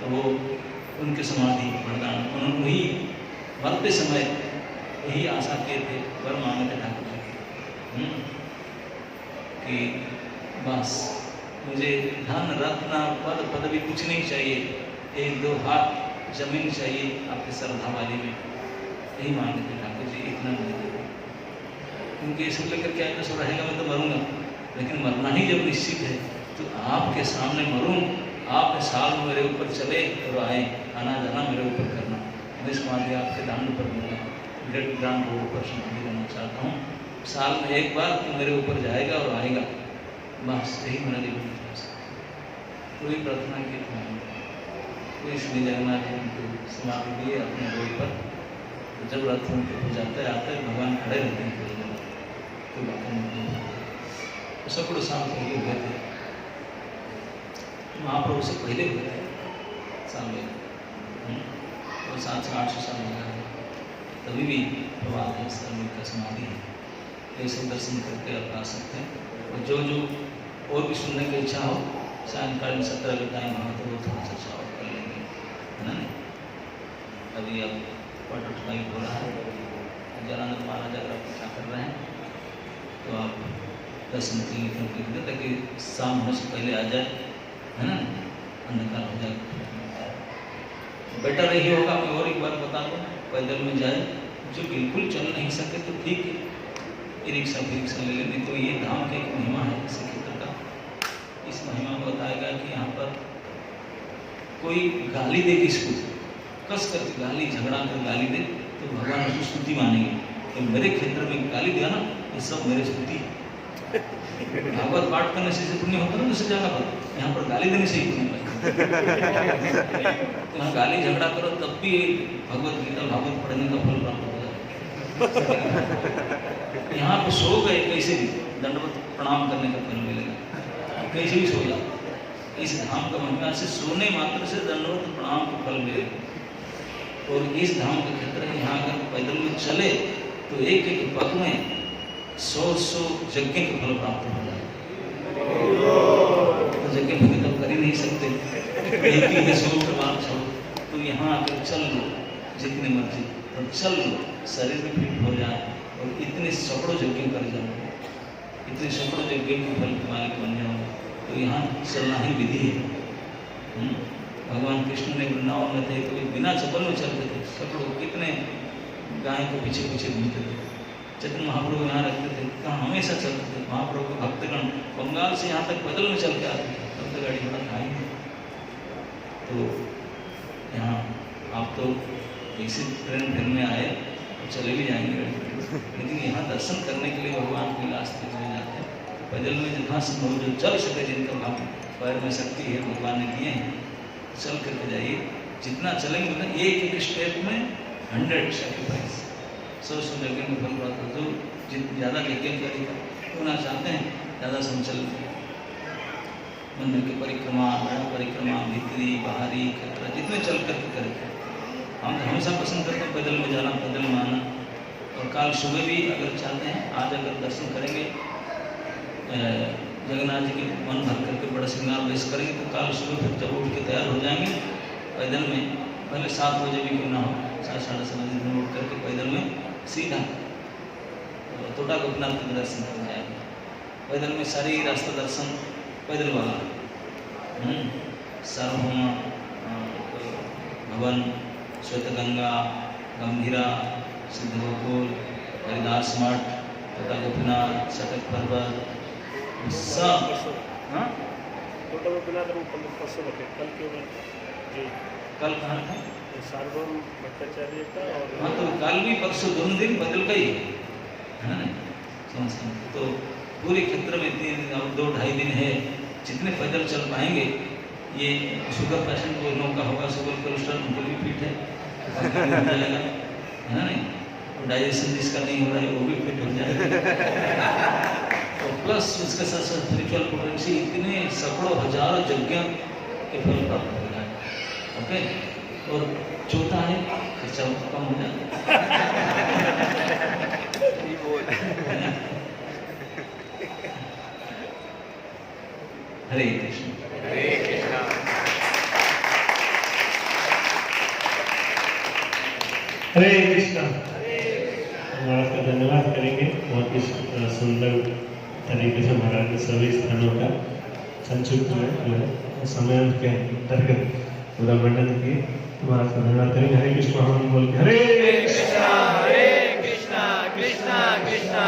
तो वो उनके समाधि वरदान उन्होंने वही मरते समय यही आशा किए थे, वर मांगे थे ठाकुर जी कि बस मुझे धन रत्न पद पदवी कुछ नहीं चाहिए, 1-2 हाथ जमीन चाहिए आपके श्रद्धा वाली में, यही मांगे थे ठाकुर जी, इतना नहीं थे। उनके सब लेकर क्या है, सो रहेगा मैं तो मरूंगा, लेकिन मरना ही जब निश्चित है तो आपके सामने मरूं, आप साल में मेरे ऊपर चले और आए, आना जाना मेरे ऊपर करना, मैं समाधि आपके दान पर दूंगा, ग्रेट ग्रांड रोड पर समाधि लेना चाहता हूँ, साल में एक बार तो मेरे ऊपर जाएगा और आएगा, बस यही मेरा जीवन है। पूरी प्रार्थना की तो इसलिए जगन्नाथ जी उनको समाधि दिए अपने रोड पर, तो जब रथ उनके हो जाते आते भगवान खड़े रहते हैं तो सैकड़ों साल पहले हुए थे, महाप्रभु से पहले हुए थे साल में, तो 700-800 साल हो गया, तभी भी प्रभात है सर्व का समाधि है, ये सब दर्शन करके आप आ सकते हैं। और जो और भी सुनने की इच्छा हो, सायंकाल में 17 का टाइम हो तो वो थोड़ा सा और कर लेंगे, है ना। अभी अब क्वार्टर टाइम हो रहा है, जलानंद महाराज अगर आप क्या कर रहे हैं तो आप दर्शन के लिए ताकि शाम होने से पहले आ जाए, है ना, अंधकार हो जाए। बेटर यही होगा, मैं और एक बार बता दूँ, पैदल में जाए, जो बिल्कुल चल नहीं सके तो ठीक है, ई रिक्शा ले लेने, तो ये धाम का एक महिमा है श्री क्षेत्र का। इस महिमा में बताएगा कि यहाँ पर कोई गाली दे किसको, कस करके गाली झगड़ा कर गाली दे तो भगवान उसको स्तुति मानेंगे, तो मेरे क्षेत्र में गाली दिया ना, ये सब मेरे स्तुति। भागवत पाठ करने से पुण्य होता ना दूसरी जगह पर, यहाँ पर गाली देने से ही पुण्य होता। यहाँ गाली झगड़ा करो तब भी भगवत गीता भागवत पढ़ने का फल प्राप्त हो जाए। यहाँ पर सो गए कैसे भी दंडवत प्रणाम करने का फल मिलेगा, कैसे भी सो जाओ। इस धाम का महिमा से सोने मात्र से दंडवत प्रणाम का फल मिलेगा। और इस धाम का क्षेत्र यहाँ अगर पैदल में चले तो एक पग में 100 यज्ञ के फल प्राप्त हो जाए। यज्ञ में तो कर ही नहीं सकते, एक ही 100 प्रमाण छोड़ो, तो यहाँ आकर चल लो जितने मर्जी, और चल लो, शरीर भी फिट हो जाए, और इतने सैकड़ों यज्ञ कर जाओ, इतने सैकड़ों यज्ञ के फल के मालिक बन जाओ, तो यहाँ चलना ही विधि है। भगवान कृष्ण ने वृंदावन में थे तो बिना चप्पल में चलते थे, सैकड़ों कितने गाय को पीछे पीछे घूमते थे। चैतन्य महाप्रभु यहाँ रहते थे, कहाँ हमेशा चलते थे। महाप्रभु के भक्तगण बंगाल से यहाँ तक पैदल में चल के आते थे, तब तो गाड़ी घोड़ा था ही नहीं। तो यहाँ आप तो ऐसे ट्रेन फिर में आए तो चले भी जाएंगे गाड़ी, लेकिन यहाँ दर्शन करने के लिए भगवान के रास्ते चले जाते हैं। पैदल में जितना संभव जो चल सके, जिनका भाव पैर में शक्ति है भगवान ने दिए हैं, चल करके जाइए। जितना चलेंगे ना, एक स्टेप में 100 सेक्रीफाइस, 100 यज्ञ में फल प्राप्त हो। जो ज़्यादा यज्ञ होना चाहते हैं, ज़्यादा संचल मंदिर की परिक्रमा, गण परिक्रमा, भीतरी बाहरी खतरा, जितने चल करके करें। हम हमेशा पसंद करते हैं पैदल में जाना, पैदल में आना। और कल सुबह भी अगर चाहते हैं, आज अगर दर्शन करेंगे जगन्नाथ जी के मन भर करके बड़ा श्रृंगार वेश करेंगे, तो कल सुबह फिर जब उठ के तैयार हो जाएंगे पैदल में, पहले 7 बजे भी क्यों ना हो, 7-7:30 बजे में उठ करके पैदल में सीधा तोटा गोपीनाथ के दर्शन कर जाएंगे। पैदल में सारी रास्ता दर्शन पैदल वाला, सार्वभौम भवन, श्वेतगंगा, गंभीरा, सिद्धगोकुल, हरिदास मठ, तोटा गोपीनाथ, शतक पर्वत, सब। हाँ, तोटा गोपीनाथ परसों रखे, कल कहाँ था? सार्वभौम भट्टाचार्य का। और हाँ, तो कल भी परसों दोनों दिन पैदल का ही है ना। तो पूरे क्षेत्र में 2-2.5 दिन है, जितने पैदल चल पाएंगे। ये शुगर पेशेंट को नौका होगा, शुगर कोलेस्ट्रॉल उनको भी फिट है, हो जाएगा, है ना। नहीं, डाइजेशन जिसका नहीं हो रहा है वो भी फिट हो जाएगा। और प्लस उसके साथ साथ स्पिरिचुअल पोटेंसी, इतने सैकड़ों हजारों यज्ञ के फल प्राप्त हो जाए। ओके, और चौथा है खर्चा कम हो जाए। हरे कृष्ण। हरे कृष्णा। हरे कृष्णा। महाराज का धन्यवाद करेंगे। बहुत ही सुंदर तरीके से महाराज ने सभी स्थानों का संक्षिप्त में जो है समय के अंतर्गत पूरा वर्णन किए। महाराज का धन्यवाद करेंगे। हरे कृष्ण हम बोल के हरे कृष्णा कृष्णा कृष्णा कृष्णा